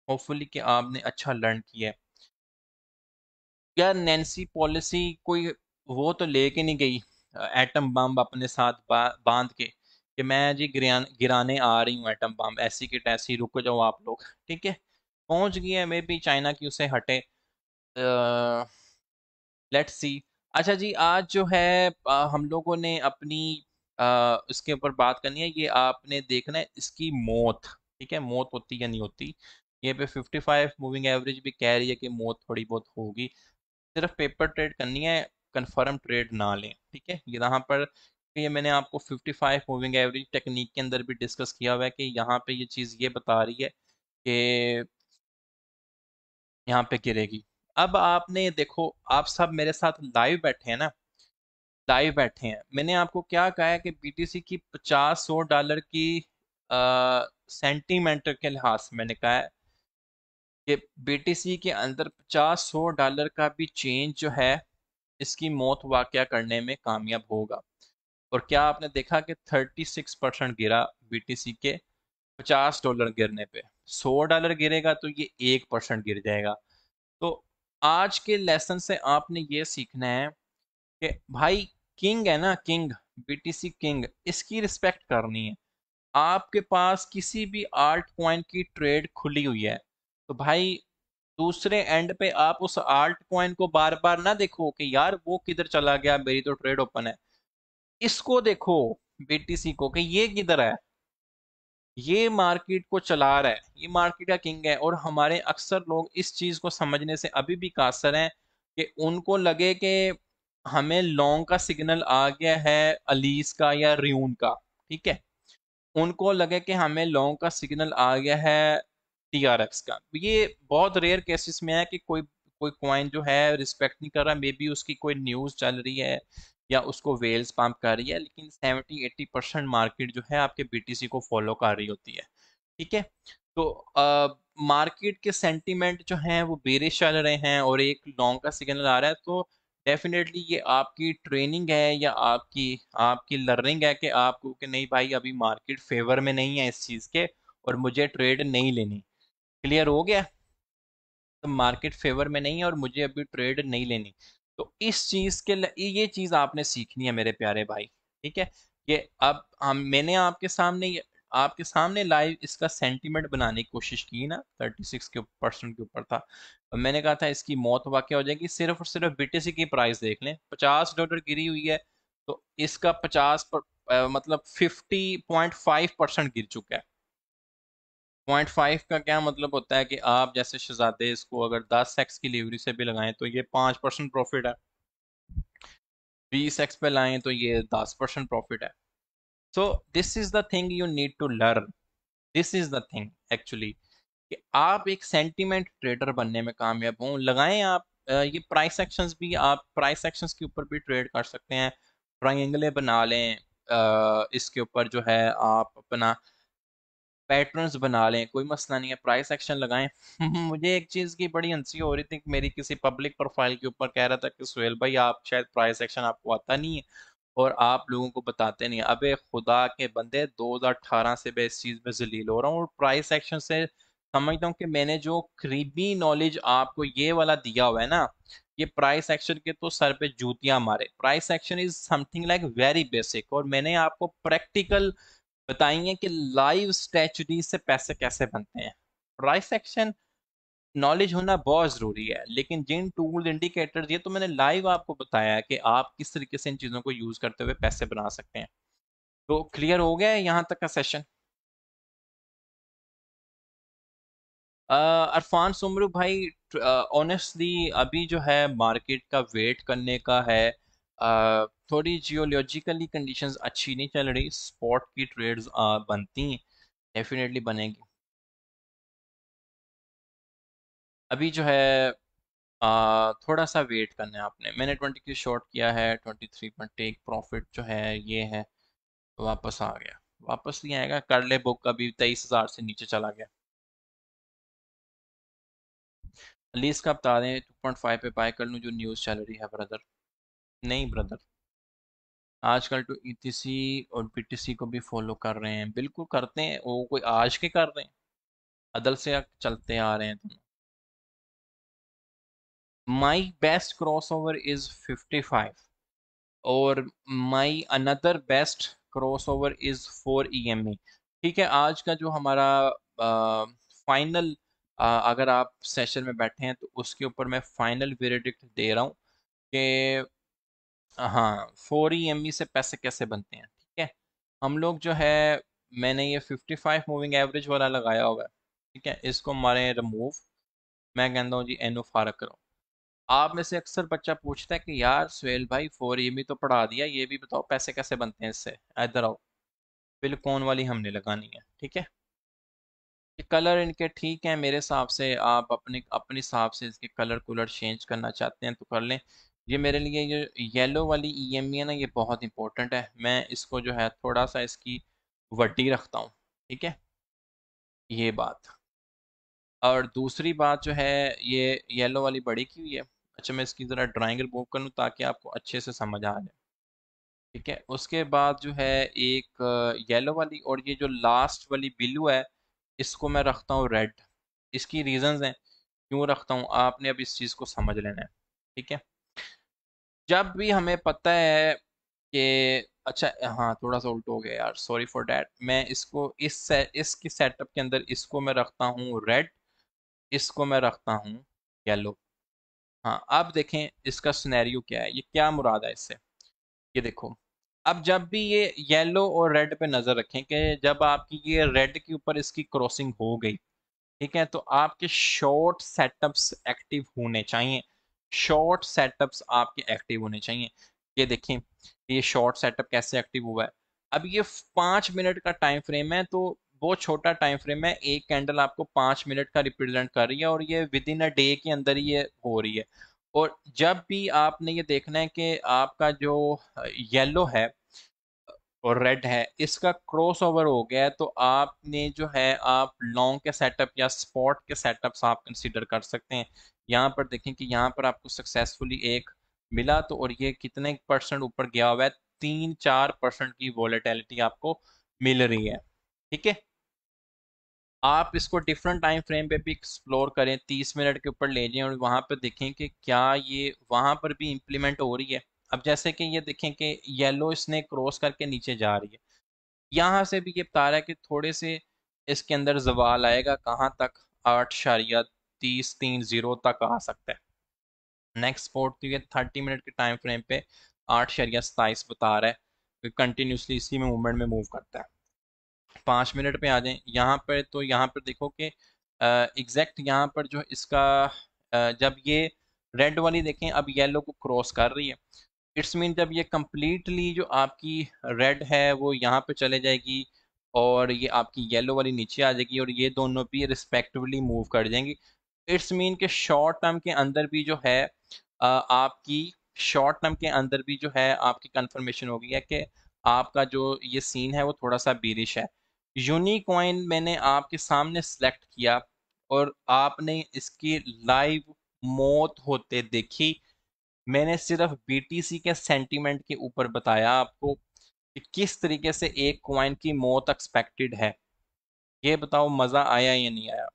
Speaker 1: होपफुली कि आपने अच्छा लर्न किया है। क्या नैन्सी पॉलिसी कोई वो तो लेके नहीं गई एटम बम अपने साथ बांध के कि मैं जी गिराने आ रही हूँ एटम बम, ऐसी की तैसी, रुक जाओ आप लोग। ठीक है, पहुंच गई है मे बी चाइना की उसे हटे। Let's see. अच्छा जी, आज जो है हम लोगों ने अपनी इसके ऊपर बात करनी है। ये आपने देखना है इसकी मौत। ठीक है, मौत होती या नहीं होती। ये पे 55 मूविंग एवरेज भी कह रही है कि मौत थोड़ी बहुत होगी। सिर्फ पेपर ट्रेड करनी है, कंफर्म ट्रेड ना लें। ठीक है, यहाँ पर ये मैंने आपको 55 मूविंग एवरेज टेक्निक के अंदर भी डिस्कस किया हुआ है कि यहाँ पे ये चीज़ ये बता रही है कि यहाँ पे गिरेगी। अब आपने देखो, आप सब मेरे साथ लाइव बैठे हैं ना, लाइव बैठे हैं। मैंने आपको क्या कहा है कि बीटीसी की 50-100 डॉलर की सेंटीमेंट के लिहाज से मैंने कहा है कि बीटीसी के अंदर 50-100 डॉलर का भी चेंज जो है इसकी मौत वाकया करने में कामयाब होगा। और क्या आपने देखा कि 36% गिरा बीटीसी के 50 डॉलर गिरने पे। 100 डॉलर गिरेगा तो ये 1% गिर जाएगा। तो आज के लेसन से आपने ये सीखना है कि भाई किंग है ना, किंग, बीटीसी किंग, इसकी रिस्पेक्ट करनी है। आपके पास किसी भी आल्ट कॉइन की ट्रेड खुली हुई है तो भाई दूसरे एंड पे आप उस आल्ट कॉइन को बार बार ना देखो कि यार वो किधर चला गया, मेरी तो ट्रेड ओपन है। इसको देखो, बीटीसी को, कि ये किधर है, ये मार्केट को चला रहा है, ये मार्केट का किंग है। और हमारे अक्सर लोग इस चीज को समझने से अभी भी कासर हैं कि उनको लगे कि हमें लॉन्ग का सिग्नल आ गया है अलीस का या रियून का। ठीक है, उनको लगे कि हमें लॉन्ग का सिग्नल आ गया है टीआरएक्स का। ये बहुत रेयर केसेस में है कि कोई कोई कॉइन जो है रिस्पेक्ट नहीं कर रहा, मे बी उसकी कोई न्यूज़ चल रही है या उसको वेल्स पंप कर रही है, लेकिन 70-80% मार्केट जो है आपके बीटीसी को फॉलो कर रही होती है। ठीक है, तो मार्केट के सेंटीमेंट जो हैं वो बेरिश चल रहे हैं और एक लॉन्ग का सिग्नल आ रहा है, तो डेफिनेटली ये आपकी ट्रेनिंग है या आपकी आपकी लर्निंग है कि आपको कि नहीं भाई अभी मार्केट फेवर में नहीं है इस चीज़ के, और मुझे ट्रेड नहीं लेनी। क्लियर हो गया, तो मार्केट फेवर में नहीं है और मुझे अभी ट्रेड नहीं लेनी। तो इस चीज के ये चीज आपने सीखनी है मेरे प्यारे भाई। ठीक है, ये अब हम मैंने आपके सामने लाइव इसका सेंटीमेंट बनाने की कोशिश की ना, 36% के ऊपर था, और मैंने कहा था इसकी मौत वाकई हो जाएगी। सिर्फ और सिर्फ बीटीसी की प्राइस देख लें, 50 डॉलर गिरी हुई है, तो इसका मतलब 50.5% गिर चुका है। 0.5 का क्या मतलब होता है कि आप जैसे शहजादे इसको अगर 10x की लीवरी से भी लगाएं तो ये 5% प्रॉफिट है, 20x पे लाएं तो ये 10% प्रॉफिट है। So this is the thing you need to learn, this is the thing actually, कि आप एक सेंटीमेंट ट्रेडर बनने में कामयाब हों। लगाएं आप ये प्राइस एक्शंस भी, आप प्राइस एक्शंस के ऊपर भी ट्रेड कर सकते हैं, ट्रायंगले बना लें, इसके ऊपर जो है आप अपना पैटर्न्स बना लें, कोई मसला नहीं है, प्राइस एक्शन लगाएं। मुझे एक चीज़ की बड़ी हंसी हो रही थी कि मेरी किसी पब्लिक प्रोफाइल के ऊपर कह रहा था कि सुहेल भाई आप शायद प्राइस एक्शन आपको आता नहीं है और आप लोगों को बताते नहीं। अबे खुदा के बंदे, 2018 से मैं इस चीज़ में जलील हो रहा हूँ और प्राइस एक्शन से समझता हूँ कि मैंने जो करीबी नॉलेज आपको ये वाला दिया हुआ है ना, ये प्राइस एक्शन के तो सर पे जूतियां मारे। Price action is something like very basic, और मैंने आपको प्रैक्टिकल बताइए कि लाइव स्ट्रेटजी से पैसे कैसे बनते हैं। प्राइस एक्शन नॉलेज होना बहुत जरूरी है, लेकिन जिन टूल इंडिकेटर्स, ये तो मैंने लाइव आपको बताया है कि आप किस तरीके से इन चीजों को यूज करते हुए पैसे बना सकते हैं। तो क्लियर हो गया है यहाँ तक का सेशन? अरफान सुमरू भाई, ऑनेस्टली अभी जो है मार्केट का वेट करने का है। थोड़ी जियोलॉजिकली कंडीशंस अच्छी नहीं चल रही, स्पॉट की ट्रेड्स बनती हैं, डेफिनेटली बनेगी। अभी जो है थोड़ा सा वेट करना है आपने। मैंने 20 की शॉर्ट किया है, 23 पर टेक प्रॉफिट जो है ये है, वापस आ गया। वापस नहीं आएगा, कर ले बुक, अभी 23,000 से नीचे चला गया। लीज का बता दें, 2.5 पे बाय कर लूँ जो न्यूज़ चल रही है ब्रदर? नहीं ब्रदर, आजकल तो ईटीसी और बीटीसी को भी फॉलो कर रहे हैं, बिल्कुल करते हैं, वो कोई आज के कर रहे हैं, अदल से चलते आ रहे हैं। My best cross over is 55, और my another best cross over is for EME. ठीक है, आज का जो हमारा फाइनल, अगर आप सेशन में बैठे हैं तो उसके ऊपर मैं फाइनल वेरिडिक्ट दे रहा हूँ कि हाँ, 4 ईएमई से पैसे कैसे बनते हैं। ठीक है, हम लोग जो है, मैंने ये 55 मूविंग एवरेज वाला लगाया हुआ है। ठीक है, इसको मारे रिमूव, मैं कहता हूँ जी एनो फारक करो। आप में से अक्सर बच्चा पूछता है कि यार सुहेल भाई 4 ईएमई तो पढ़ा दिया, ये भी बताओ पैसे कैसे बनते हैं इससे, इधर आओ। बिल्कुल वाली हमने लगानी है। ठीक है, ये कलर इनके ठीक है मेरे हिसाब से, आप अपने अपने हिसाब से इसके कलर कूलर चेंज करना चाहते हैं तो कर लें। ये मेरे लिए ये येलो वाली ईएमई है ना, ये बहुत इंपॉर्टेंट है, मैं इसको जो है थोड़ा सा इसकी वड्डी रखता हूँ। ठीक है, ये बात। और दूसरी बात जो है, ये येलो वाली बड़ी की हुई है। अच्छा, मैं इसकी ज़रा ड्राइंग रिमूव कर लूँ ताकि आपको अच्छे से समझ आ जाए। ठीक है, उसके बाद जो है एक येलो वाली, और ये जो लास्ट वाली ब्लू है, इसको मैं रखता हूँ रेड। इसकी रीजंस हैं क्यों रखता हूँ, आपने अब इस चीज़ को समझ लेना है। ठीक है, जब भी हमें पता है कि अच्छा, हाँ थोड़ा सा उल्ट हो गया यार, सॉरी फॉर डैट। मैं इसको इसकी सेटअप के अंदर इसको मैं रखता हूँ रेड, इसको मैं रखता हूँ येलो। हाँ, अब देखें इसका सिनेरियो क्या है, ये क्या मुराद है इससे। ये देखो, अब जब भी ये येलो और रेड पे नजर रखें कि जब आपकी ये रेड के ऊपर इसकी क्रॉसिंग हो गई, ठीक है, तो आपके शॉर्ट सेटअप्स एक्टिव होने चाहिए। शॉर्ट सेटअप्स आपके एक्टिव होने चाहिए। ये देखें, ये शॉर्ट सेटअप कैसे एक्टिव हुआ है। अब ये 5 मिनट का टाइम फ्रेम है, तो बहुत छोटा टाइम फ्रेम है, एक कैंडल आपको 5 मिनट का रिप्रेजेंट कर रही है, और ये विद इन अ डे के अंदर ही ये हो रही है। और जब भी आपने ये देखना है कि आपका जो येलो है और रेड है, इसका क्रॉस ओवर हो गया है, तो आपने जो है आप लॉन्ग के सेटअप या स्पॉट के सेटअप्स आप कंसीडर कर सकते हैं। यहाँ पर देखें कि यहाँ पर आपको सक्सेसफुली एक मिला, तो और ये कितने परसेंट ऊपर गया हुआ है, 3-4% की वॉलेटिलिटी आपको मिल रही है। ठीक है, आप इसको डिफरेंट टाइम फ्रेम पे भी एक्सप्लोर करें, 30 मिनट के ऊपर ले जाएं और वहां पर देखें कि क्या ये वहां पर भी इम्प्लीमेंट हो रही है। अब जैसे कि ये देखें कि येलो इसने क्रॉस करके नीचे जा रही है, यहाँ से भी ये बता रहा है कि थोड़े से इसके अंदर जवाल आएगा, कहाँ तक, 8.3030 तक आ सकता है। नेक्स्ट स्पोर्ट तो ये 30 मिनट के टाइम फ्रेम पे 8.27 बता रहा है, कंटिन्यूसली इसी में मूवमेंट में मूव करता है। 5 मिनट पे आ जाएं यहाँ पर, तो यहाँ पर देखो कि एग्जैक्ट यहाँ पर जो इसका जब ये रेड वाली देखें अब येलो को क्रॉस कर रही है, इट्स मीन जब ये कंप्लीटली जो आपकी रेड है वो यहाँ पे चले जाएगी और ये आपकी येलो वाली नीचे आ जाएगी और ये दोनों भी रिस्पेक्टिवली मूव कर जाएंगी। इट्स मीन के शॉर्ट टर्म के अंदर भी जो है आपकी शॉर्ट टर्म के अंदर भी जो है आपकी कंफर्मेशन हो गई है कि आपका जो ये सीन है वो थोड़ा सा बीरिश है। यूनिकॉइन मैंने आपके सामने सेलेक्ट किया और आपने इसकी लाइव मौत होते देखी। मैंने सिर्फ बीटीसी के सेंटीमेंट के ऊपर बताया आपको कि किस तरीके से एक कॉइन की मौत एक्सपेक्टेड है। ये बताओ मजा आया या नहीं आया?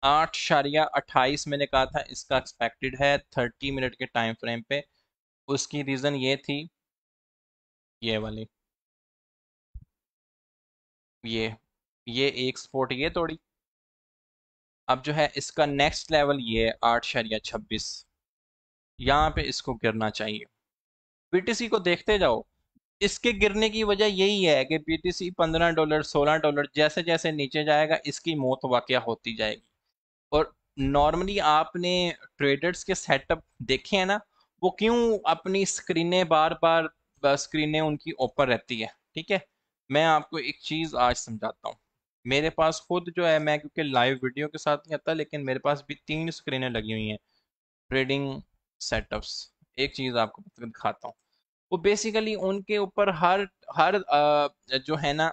Speaker 1: 8.28 मैंने कहा था इसका एक्सपेक्टेड है 30 मिनट के टाइम फ्रेम पे। उसकी रीजन ये थी, ये वाली, ये ये एक स्पोर्ट ये तोड़ी। अब जो है इसका नेक्स्ट लेवल ये 8.26, यहाँ पे इसको गिरना चाहिए। बीटीसी को देखते जाओ, इसके गिरने की वजह यही है कि बीटीसी $15 $16 जैसे जैसे नीचे जाएगा इसकी मौत वाकया होती जाएगी। और नॉर्मली आपने ट्रेडर्स के सेटअप देखे हैं ना, वो क्यों अपनी स्क्रीनें बार बार स्क्रीनें उनकी ओपन रहती है। ठीक है, मैं आपको एक चीज़ आज समझाता हूँ। मेरे पास खुद जो है, मैं क्योंकि लाइव वीडियो के साथ नहीं आता, लेकिन मेरे पास भी 3 स्क्रीनें लगी हुई हैं ट्रेडिंग सेटअप्स। एक चीज़ आपको दिखाता हूँ। वो बेसिकली उनके ऊपर हर हर जो है ना,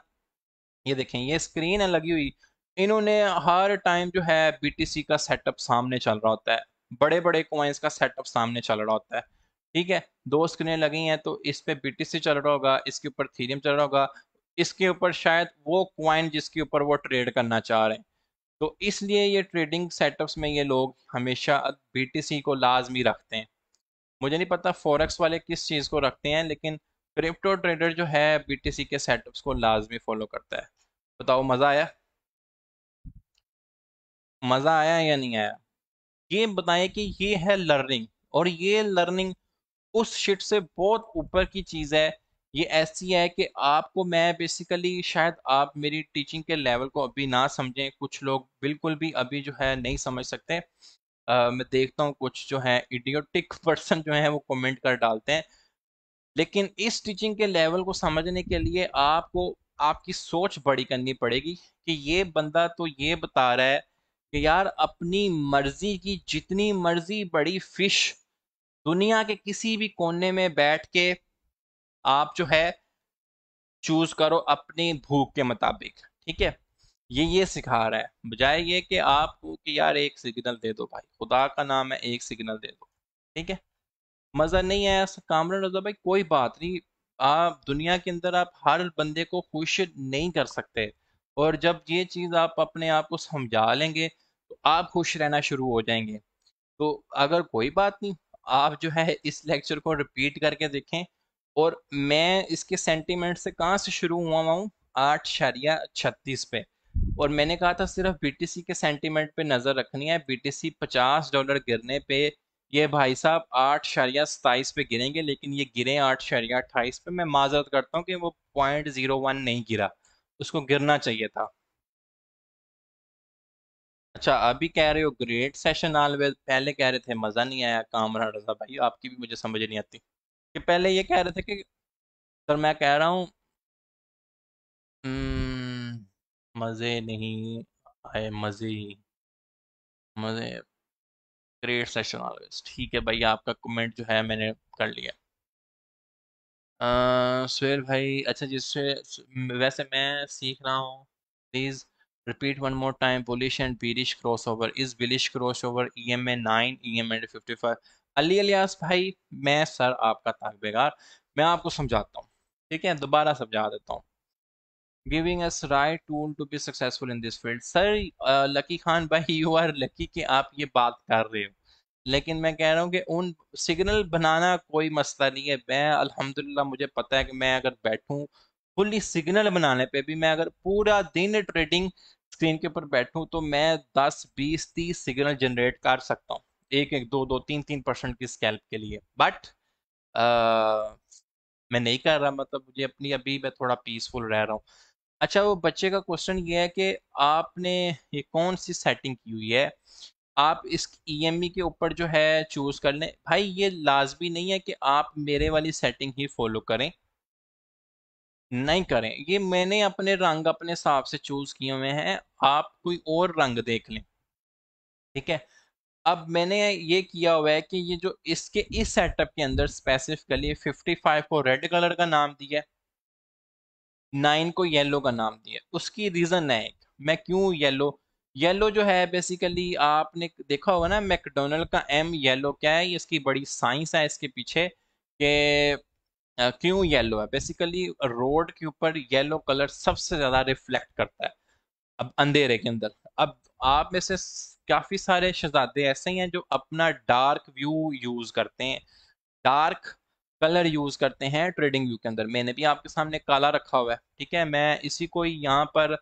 Speaker 1: ये देखें ये स्क्रीन है लगी हुई, इन्होंने हर टाइम जो है बीटीसी का सेटअप सामने चल रहा होता है, बड़े बड़े कॉइन्स का सेटअप सामने चल रहा होता है। ठीक है, दो स्क्रीनें लगी हैं तो इस पे बीटीसी चल रहा होगा, इसके ऊपर थीरियम चल रहा होगा, इसके ऊपर शायद वो कॉइन जिसके ऊपर वो ट्रेड करना चाह रहे हैं। तो इसलिए ये ट्रेडिंग सेटअप्स में ये लोग हमेशा बीटीसी को लाजमी रखते हैं। मुझे नहीं पता फॉरेक्स वाले किस चीज़ को रखते हैं, लेकिन क्रिप्टो ट्रेडर जो है बीटीसी के सेटअप्स को लाजमी फॉलो करता है। बताओ मज़ा आया? मज़ा आया या नहीं आया? ये बताएं कि ये है लर्निंग, और ये लर्निंग उस शिट से बहुत ऊपर की चीज़ है। ये ऐसी है कि आपको मैं बेसिकली, शायद आप मेरी टीचिंग के लेवल को अभी ना समझें, कुछ लोग बिल्कुल भी अभी जो है नहीं समझ सकते। मैं देखता हूँ कुछ जो है इडियोटिक पर्सन जो है वो कमेंट कर डालते हैं, लेकिन इस टीचिंग के लेवल को समझने के लिए आपको आपकी सोच बड़ी करनी पड़ेगी कि ये बंदा तो ये बता रहा है कि यार अपनी मर्जी की जितनी मर्जी बड़ी फिश दुनिया के किसी भी कोने में बैठ के आप जो है चूज करो अपनी भूख के मुताबिक। ठीक है, ये सिखा रहा है, बजाय ये कि आपको कि यार एक सिग्नल दे दो भाई, खुदा का नाम है एक सिग्नल दे दो। ठीक है, मजा नहीं आया कामरान रजा भाई, कोई बात नहीं। आप दुनिया के अंदर आप हर बंदे को खुश नहीं कर सकते, और जब ये चीज आप अपने आप को समझा लेंगे तो आप खुश रहना शुरू हो जाएंगे। तो अगर कोई बात नहीं, आप जो है इस लेक्चर को रिपीट करके देखें। और मैं इसके सेंटीमेंट से कहाँ से शुरू हुआ हूँ? 8.36 पे। और मैंने कहा था सिर्फ बीटीसी के सेंटीमेंट पे नजर रखनी है, बीटीसी $50 गिरने पे ये भाई साहब 8.27 पे गिरेंगे, लेकिन ये गिरे 8.28 पे। मैं माजरत करता हूँ कि वो 0.01 नहीं गिरा, उसको गिरना चाहिए था। अच्छा, अभी कह रहे हो ग्रेट सेशन ऑलवेज, पहले कह रहे थे मजा नहीं आया। कामरान रजा भाई आपकी भी मुझे समझ नहीं आती कि पहले ये कह रहे थे कि, सर मैं कह रहा हूँ मजे नहीं आए, मजे मजे। ग्रेट सेशन ऑलवेज, ठीक है भाई, आपका कमेंट जो है मैंने कर लिया। सुहेल भाई, अच्छा जिससे वैसे मैं सीख रहा हूँ, please repeat one more time, bullish and bearish crossover, is bullish crossover EMA 9 EMA 55। Ali Ilyas भाई, मैं सर आपका ताकबेगार, मैं आपको समझाता हूँ। ठीक है, दोबारा समझा देता हूँ। Giving us right tool to be successful in this field. Sir Lucky Khan भाई, यू आर लकी कि आप ये बात कर रहे हो, लेकिन मैं कह रहा हूँ कि उन सिग्नल बनाना कोई मसला नहीं है। मैं अल्हम्दुलिल्लाह मुझे पता है कि मैं अगर बैठूं फुल्ली सिग्नल बनाने पे भी, मैं अगर पूरा दिन ट्रेडिंग स्क्रीन के ऊपर बैठूं तो मैं 10 20 30 सिग्नल जनरेट कर सकता हूँ, एक एक दो दो 3 3% की स्कैल्प के लिए। बट मैं नहीं कर रहा, मतलब मुझे अपनी, अभी मैं थोड़ा पीसफुल रह रहा हूँ। अच्छा, वो बच्चे का क्वेश्चन ये है कि आपने ये कौन सी सेटिंग की हुई है, आप इस ईएमई के ऊपर जो है चूज कर लें। भाई ये लाजमी नहीं है कि आप मेरे वाली सेटिंग ही फॉलो करें, नहीं करें, ये मैंने अपने रंग अपने हिसाब से चूज किए हुए हैं, आप कोई और रंग देख लें। ठीक है। अब मैंने ये किया हुआ है कि ये जो इसके इस सेटअप के अंदर स्पेसिफिकली 55 को रेड कलर का नाम दिया है, 9 को येलो का नाम दिया है। उसकी रीजन है एक, मैं क्यों येलो, येलो जो है बेसिकली आपने देखा होगा ना, मैकडोनल्ड का एम येलो क्या है, ये इसकी बड़ी साइंस है इसके पीछे कि क्यों येलो है। बेसिकली रोड के ऊपर येलो कलर सबसे ज्यादा रिफ्लेक्ट करता है अब अंधेरे के अंदर। अब आप में से काफी सारे शहजादे ऐसे ही हैं जो अपना डार्क व्यू यूज करते हैं, डार्क कलर यूज करते हैं ट्रेडिंग व्यू के अंदर। मैंने भी आपके सामने काला रखा हुआ है, ठीक है, मैं इसी को ही यहाँ पर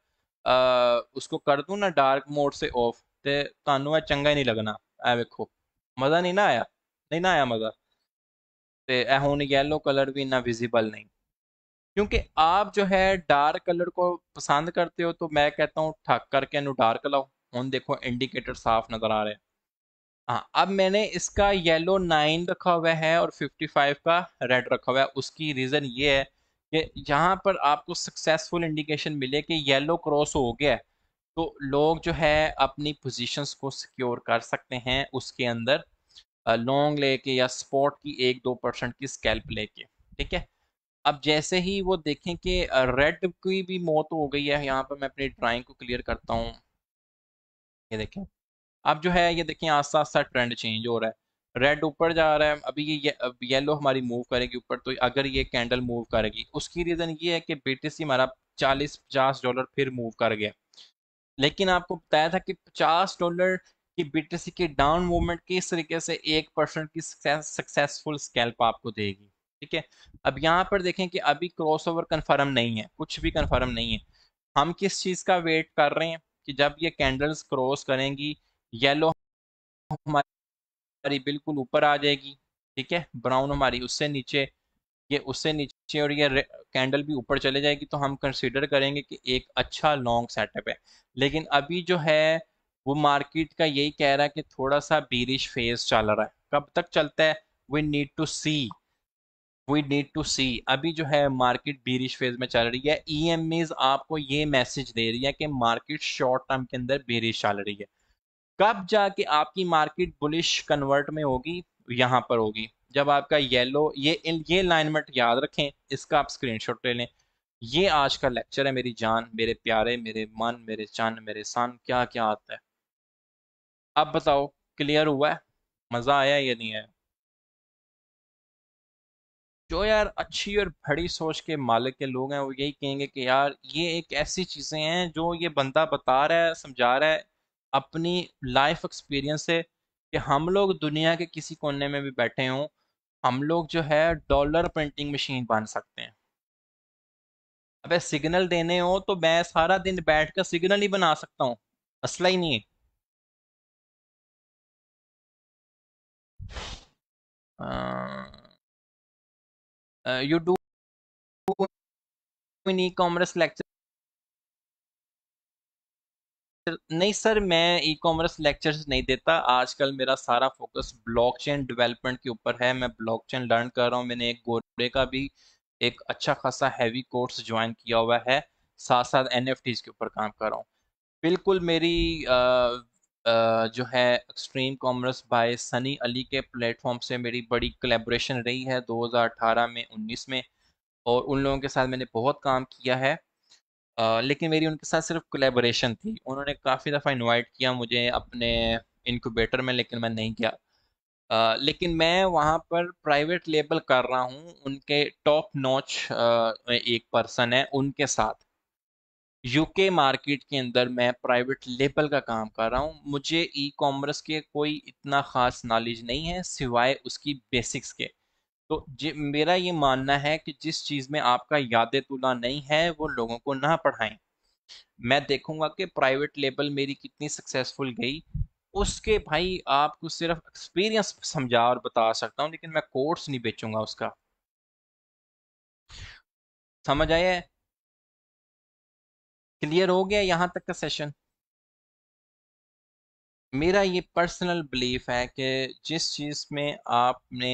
Speaker 1: उसको कर दूं ना डार्क मोड से ऑफ, ते तानू चंगा ही नहीं लगना। ए वेखो, मजा नहीं ना आया, नहीं ना आया मजा। ते ए हुन येलो कलर भी ना विजिबल नहीं, क्योंकि आप जो है डार्क कलर को पसंद करते हो, तो मैं कहता हूँ ठक करके इन्हू डार्क लाओ। हुन देखो इंडिकेटर साफ नजर आ रहे हैं। हाँ, अब मैंने इसका येलो 9 रखा हुआ है और 55 का रेड रखा हुआ है। उसकी रीजन ये है कि जहां पर आपको सक्सेसफुल इंडिकेशन मिले कि येलो क्रॉस हो गया है, तो लोग जो है अपनी पोजीशंस को सिक्योर कर सकते हैं उसके अंदर, लॉन्ग लेके या स्पॉट की 1-2% की स्कैल्प लेके। ठीक है। अब जैसे ही वो देखें कि रेड की भी मौत हो गई है, यहाँ पर मैं अपनी ड्राइंग को क्लियर करता हूँ। ये देखें, अब जो है ये देखें आस्ता आस्ता ट्रेंड चेंज हो रहा है, रेड ऊपर जा रहा है। अभी अब येलो हमारी मूव करेगी ऊपर, तो अगर ये कैंडल मूव करेगी, उसकी रीजन ये है कि बीटीसी हमारा 40-50 डॉलर फिर मूव कर गया। लेकिन आपको बताया था कि $50 की बीटीसी की डाउन मूवमेंट किस तरीके से 1% की सक्सेसफुल स्कैल्प आपको देगी। ठीक है। अब यहाँ पर देखें कि अभी क्रॉसओवर कंफर्म नहीं है, कुछ भी कंफर्म नहीं है। हम किस चीज का वेट कर रहे हैं कि जब ये कैंडल्स क्रॉस करेंगी, येलो हमारी बिल्कुल ऊपर आ जाएगी, ठीक है, ब्राउन हमारी उससे नीचे, ये उससे नीचे, और ये कैंडल भी ऊपर चले जाएगी, तो हम कंसीडर करेंगे कि एक अच्छा लॉन्ग सेटअप है। लेकिन अभी जो है वो मार्केट का यही कह रहा है कि थोड़ा सा बीरिश फेज चल रहा है। कब तक चलता है, we need to see, we need to see. अभी जो है मार्केट बीरिश फेज में चल रही है, ईएमएस आपको ये मैसेज दे रही है कि मार्केट शॉर्ट टर्म के अंदर बीरिश चल रही है। कब जाके आपकी मार्केट बुलिश कन्वर्ट में होगी, यहां पर होगी जब आपका येलो, ये अलाइनमेंट याद रखें, इसका आप स्क्रीनशॉट ले लें। ये आज का लेक्चर है मेरी जान, मेरे प्यारे, मेरे मन, मेरे चन, मेरे सन, क्या क्या आता है। अब बताओ, क्लियर हुआ है, मजा आया या नहीं आया? जो यार अच्छी और बड़ी सोच के मालिक के लोग हैं, वो यही कहेंगे कि यार ये एक ऐसी चीजें हैं जो ये बंदा बता रहा है, समझा रहा है अपनी लाइफ एक्सपीरियंस से, कि हम लोग दुनिया के किसी कोने में भी बैठे हों, हम लोग जो है डॉलर प्रिंटिंग मशीन बन सकते हैं। अबे सिग्नल देने हो तो मैं सारा दिन बैठ कर सिग्नल ही बना सकता हूँ, मसला ही नहीं है। You do in e commerce lecture? नहीं सर, मैं ई कॉमर्स लेक्चर्स नहीं देता। आजकल मेरा सारा फोकस ब्लॉकचेन डेवलपमेंट के ऊपर है। मैं ब्लॉकचेन लर्न कर रहा हूँ, मैंने एक गोरे का भी एक अच्छा खासा हैवी कोर्स ज्वाइन किया हुआ है, साथ साथ एनएफटीज के ऊपर काम कर रहा हूँ। बिल्कुल मेरी जो है Extreme Commerce by Sunny Ali के प्लेटफॉर्म से मेरी बड़ी कोलैबोरेशन रही है 2018 में, 19 में, और उन लोगों के साथ मैंने बहुत काम किया है। लेकिन मेरी उनके साथ सिर्फ कोलैबोरेशन थी, उन्होंने काफ़ी दफ़ा इनवाइट किया मुझे अपने इनक्यूबेटर में, लेकिन मैं नहीं गया। लेकिन मैं वहाँ पर प्राइवेट लेबल कर रहा हूँ, उनके टॉप नॉच एक पर्सन है उनके साथ, यूके मार्केट के अंदर मैं प्राइवेट लेबल का काम कर रहा हूँ। मुझे ई कॉमर्स के कोई इतना ख़ास नॉलेज नहीं है सिवाय उसकी बेसिक्स के। तो मेरा ये मानना है कि जिस चीज़ में आपका याद तुला नहीं है वो लोगों को ना पढ़ाएं। मैं देखूंगा कि प्राइवेट लेबल मेरी कितनी सक्सेसफुल गई, उसके भाई आपको सिर्फ एक्सपीरियंस समझा और बता सकता हूँ, लेकिन मैं कोर्स नहीं बेचूंगा उसका। समझ आया है? क्लियर हो गया यहाँ तक का सेशन? मेरा ये पर्सनल बिलीफ है कि जिस चीज़ में आपने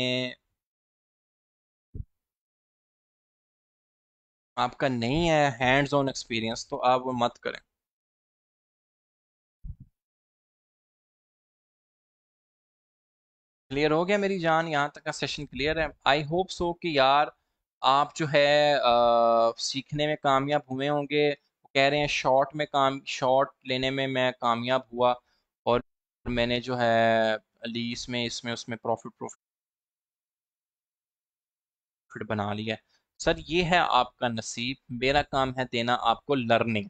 Speaker 1: आपका नहीं है हैंड्स ऑन एक्सपीरियंस, तो आप वो मत करें। क्लियर हो गया मेरी जान? यहाँ तक का सेशन क्लियर है? आई होप सो कि यार आप जो है सीखने में कामयाब हुए होंगे। वो कह रहे हैं शॉर्ट में काम, शॉर्ट लेने में मैं कामयाब हुआ, और मैंने जो है अली इसमें इसमें उसमें प्रॉफिट प्रॉफिट बना लिया है। सर ये है आपका नसीब, मेरा काम है देना आपको लर्निंग।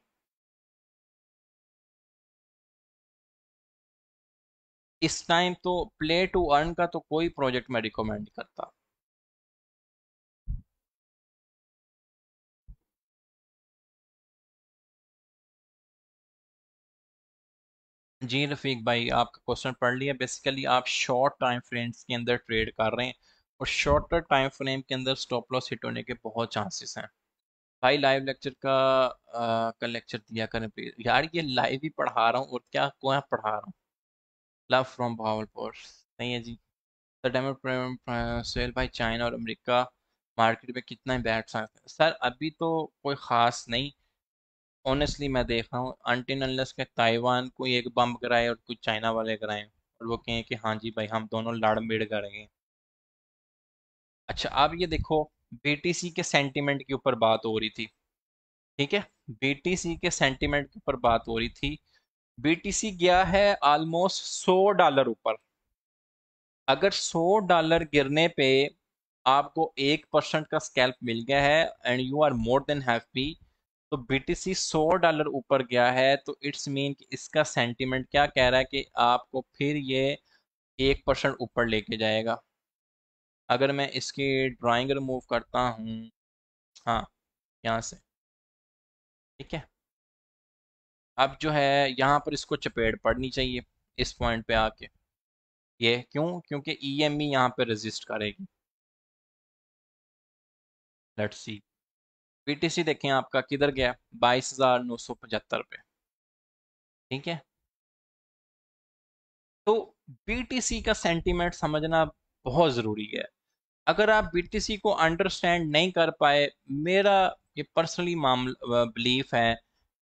Speaker 1: इस टाइम तो प्ले टू अर्न का तो कोई प्रोजेक्ट मैं रिकमेंड नहीं करता। जी रफीक भाई, आपका क्वेश्चन पढ़ लिया। बेसिकली आप शॉर्ट टाइम फ्रेम्स के अंदर ट्रेड कर रहे हैं, और शॉर्टर टाइम फ्रेम के अंदर स्टॉप लॉस हिट होने के बहुत चांसेस हैं। भाई लाइव लेक्चर का लेक्चर दिया करें प्लीज यार। ये लाइव ही पढ़ा रहा हूँ और क्या कौन पढ़ा रहा हूँ। Love from Bahawalpur. नहीं है जी। सर डायमंड सोहेल भाई, चाइना और अमेरिका मार्केट में कितना बैठ सकते हैं? सर अभी तो कोई ख़ास नहीं। ऑनेस्टली मैं देख रहा हूँ अनटिल अनलेस के ताइवान कोई एक बम गिराए और कुछ चाइना वाले गिराए और वो कहें कि हाँ जी भाई हम दोनों लड़ भिड़ करेंगे। अच्छा अब ये देखो, बीटीसी के सेंटीमेंट के ऊपर बात हो रही थी, ठीक है? बीटीसी के सेंटीमेंट के ऊपर बात हो रही थी। बीटीसी गया है ऑलमोस्ट $100 ऊपर। अगर $100 गिरने पे आपको 1% का स्कैल्प मिल गया है and you are more than happy, तो बीटीसी $100 ऊपर गया है, तो इट्स मीन कि इसका सेंटीमेंट क्या कह रहा है कि आपको फिर ये 1% ऊपर लेके जाएगा। अगर मैं इसकी ड्राइंग रिमूव करता हूँ, हाँ, यहाँ से, ठीक है। अब जो है यहाँ पर इसको चपेट पड़नी चाहिए इस पॉइंट पे आके। ये क्यों? क्योंकि ईएमई यहाँ पे रेजिस्ट करेगी। Let's see. बीटीसी देखें आपका किधर गया, 22,975 पे, ठीक है। तो बीटीसी का सेंटीमेंट समझना बहुत ज़रूरी है। अगर आप बीटीसी को अंडरस्टैंड नहीं कर पाए, मेरा ये पर्सनली मामला बिलीफ है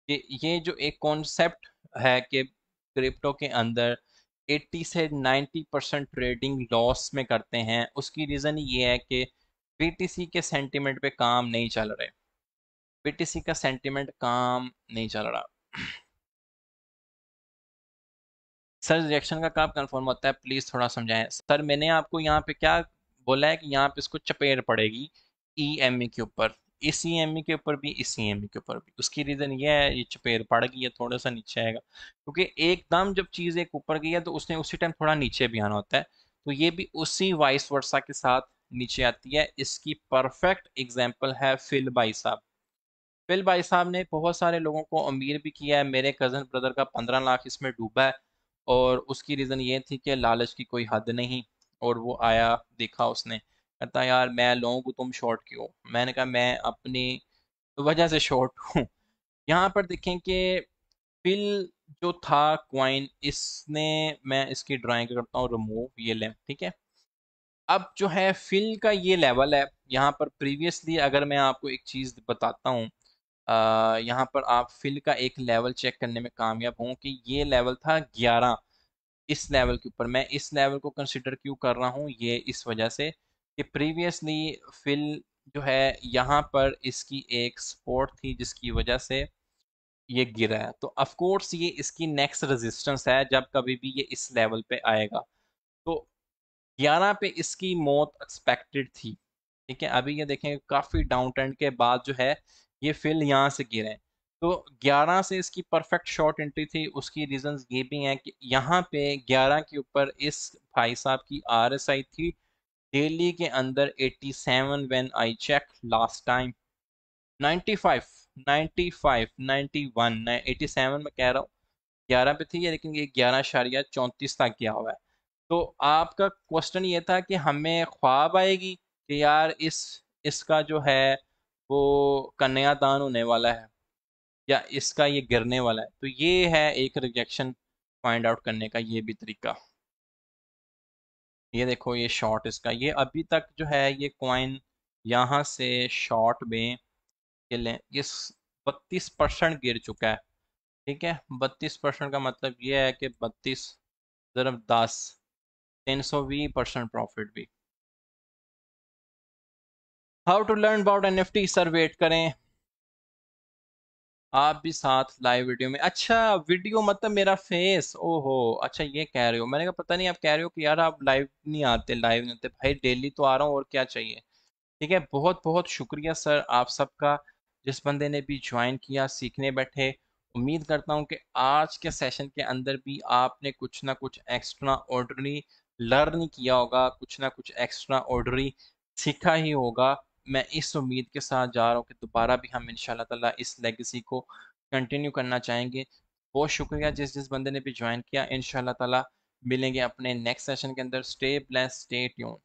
Speaker 1: कि ये जो एक कॉन्सेप्ट है कि क्रिप्टो के अंदर 80 से 90% ट्रेडिंग लॉस में करते हैं, उसकी रीज़न ये है कि बीटीसी के सेंटीमेंट पे काम नहीं चल रहे। बीटीसी का सेंटीमेंट काम नहीं चल रहा। सर रिएक्शन का कब कंफर्म होता है, प्लीज थोड़ा समझाएं सर। मैंने आपको यहाँ पे क्या बोला है कि यहाँ पे इसको चपेट पड़ेगी ईएमई के ऊपर, इस ईएमई के ऊपर भी, इस ईएमई के ऊपर भी। उसकी रीजन ये है, ये चपेट पड़ गई है, थोड़ा सा नीचे आएगा, क्योंकि एकदम जब चीज एक ऊपर गई है तो उसने उसी टाइम थोड़ा नीचे भी आना होता है। तो ये भी उसी वाइस वर्सा के साथ नीचे आती है। इसकी परफेक्ट एग्जाम्पल है फिल भाई साहब। फिल भाई साहब ने बहुत सारे लोगों को अमीर भी किया है। मेरे कज़न ब्रदर का 15 लाख इसमें डूबा है, और उसकी रीज़न ये थी कि लालच की कोई हद नहीं। और वो आया, देखा उसने, कहता यार मैं लोगों को, तुम शॉर्ट क्यों? मैंने कहा मैं अपनी वजह से शॉर्ट हूँ। यहाँ पर देखें कि फिल जो था क्वाइन, इसने, मैं इसकी ड्राइंग करता हूँ रिमूव, ये लें, ठीक है। अब जो है फिल का ये लेवल है यहाँ पर। प्रीवियसली अगर मैं आपको एक चीज़ बताता हूँ, यहाँ पर आप फिल का एक लेवल चेक करने में कामयाब हों कि ये लेवल था 11। इस लेवल के ऊपर, मैं इस लेवल को कंसिडर क्यों कर रहा हूँ, ये इस वजह से कि प्रीवियसली फिल जो है यहाँ पर इसकी एक सपोर्ट थी जिसकी वजह से ये गिरा है। तो ऑफ कोर्स ये इसकी नेक्स्ट रेजिस्टेंस है जब कभी भी ये इस लेवल पे आएगा। तो 11 पे इसकी मौत एक्सपेक्टेड थी, ठीक है। अभी ये देखें काफ़ी डाउन ट्रेंड के बाद जो है ये फिल यहाँ से गिरे। तो 11 से इसकी परफेक्ट शॉर्ट एंट्री थी। उसकी रीजंस ये भी हैं कि यहाँ पे 11 के ऊपर इस भाई साहब की आरएसआई थी डेली के अंदर 87, when I check last time 95, 95, 91, 87 में कह रहा हूँ। 11 पे थी ये, लेकिन ये 11.34 तक गया हुआ है। तो आपका क्वेश्चन ये था कि हमें ख्वाब आएगी कि यार इसका जो है वो कन्यादान होने वाला है या इसका ये गिरने वाला है। तो ये है एक रिजेक्शन फाइंड आउट करने का ये भी तरीका। ये देखो ये शॉर्ट इसका, ये अभी तक जो है ये कॉइन यहाँ से शॉर्ट में ये 32% गिर चुका है। ठीक है, 32% का मतलब ये है कि 32 × 10, 320% प्रॉफिट भी। How to learn about NFT sir, wait करें आप भी साथ लाइव वीडियो में। अच्छा वीडियो मतलब मेरा फेस, ओहो अच्छा ये कह रहे हो, मैंने कहा पता नहीं आप कह रहे हो कि यार आप लाइव नहीं आते, लाइव नहीं आते। भाई डेली तो आ रहा हूँ, और क्या चाहिए। ठीक है, बहुत बहुत शुक्रिया सर आप सबका, जिस बंदे ने भी ज्वाइन किया, सीखने बैठे। उम्मीद करता हूँ कि आज के सेशन के अंदर भी आपने कुछ ना कुछ एक्स्ट्रा ऑर्डनरी लर्न किया होगा, कुछ ना कुछ एक्स्ट्रा ऑर्डनरी सीखा ही होगा। मैं इस उम्मीद के साथ जा रहा हूँ कि दोबारा भी हम इंशाल्लाह ताला इस लेगेसी को कंटिन्यू करना चाहेंगे। बहुत शुक्रिया जिस जिस बंदे ने भी ज्वाइन किया। इंशाल्लाह ताला मिलेंगे अपने नेक्स्ट सेशन के अंदर। Stay blessed, stay tune.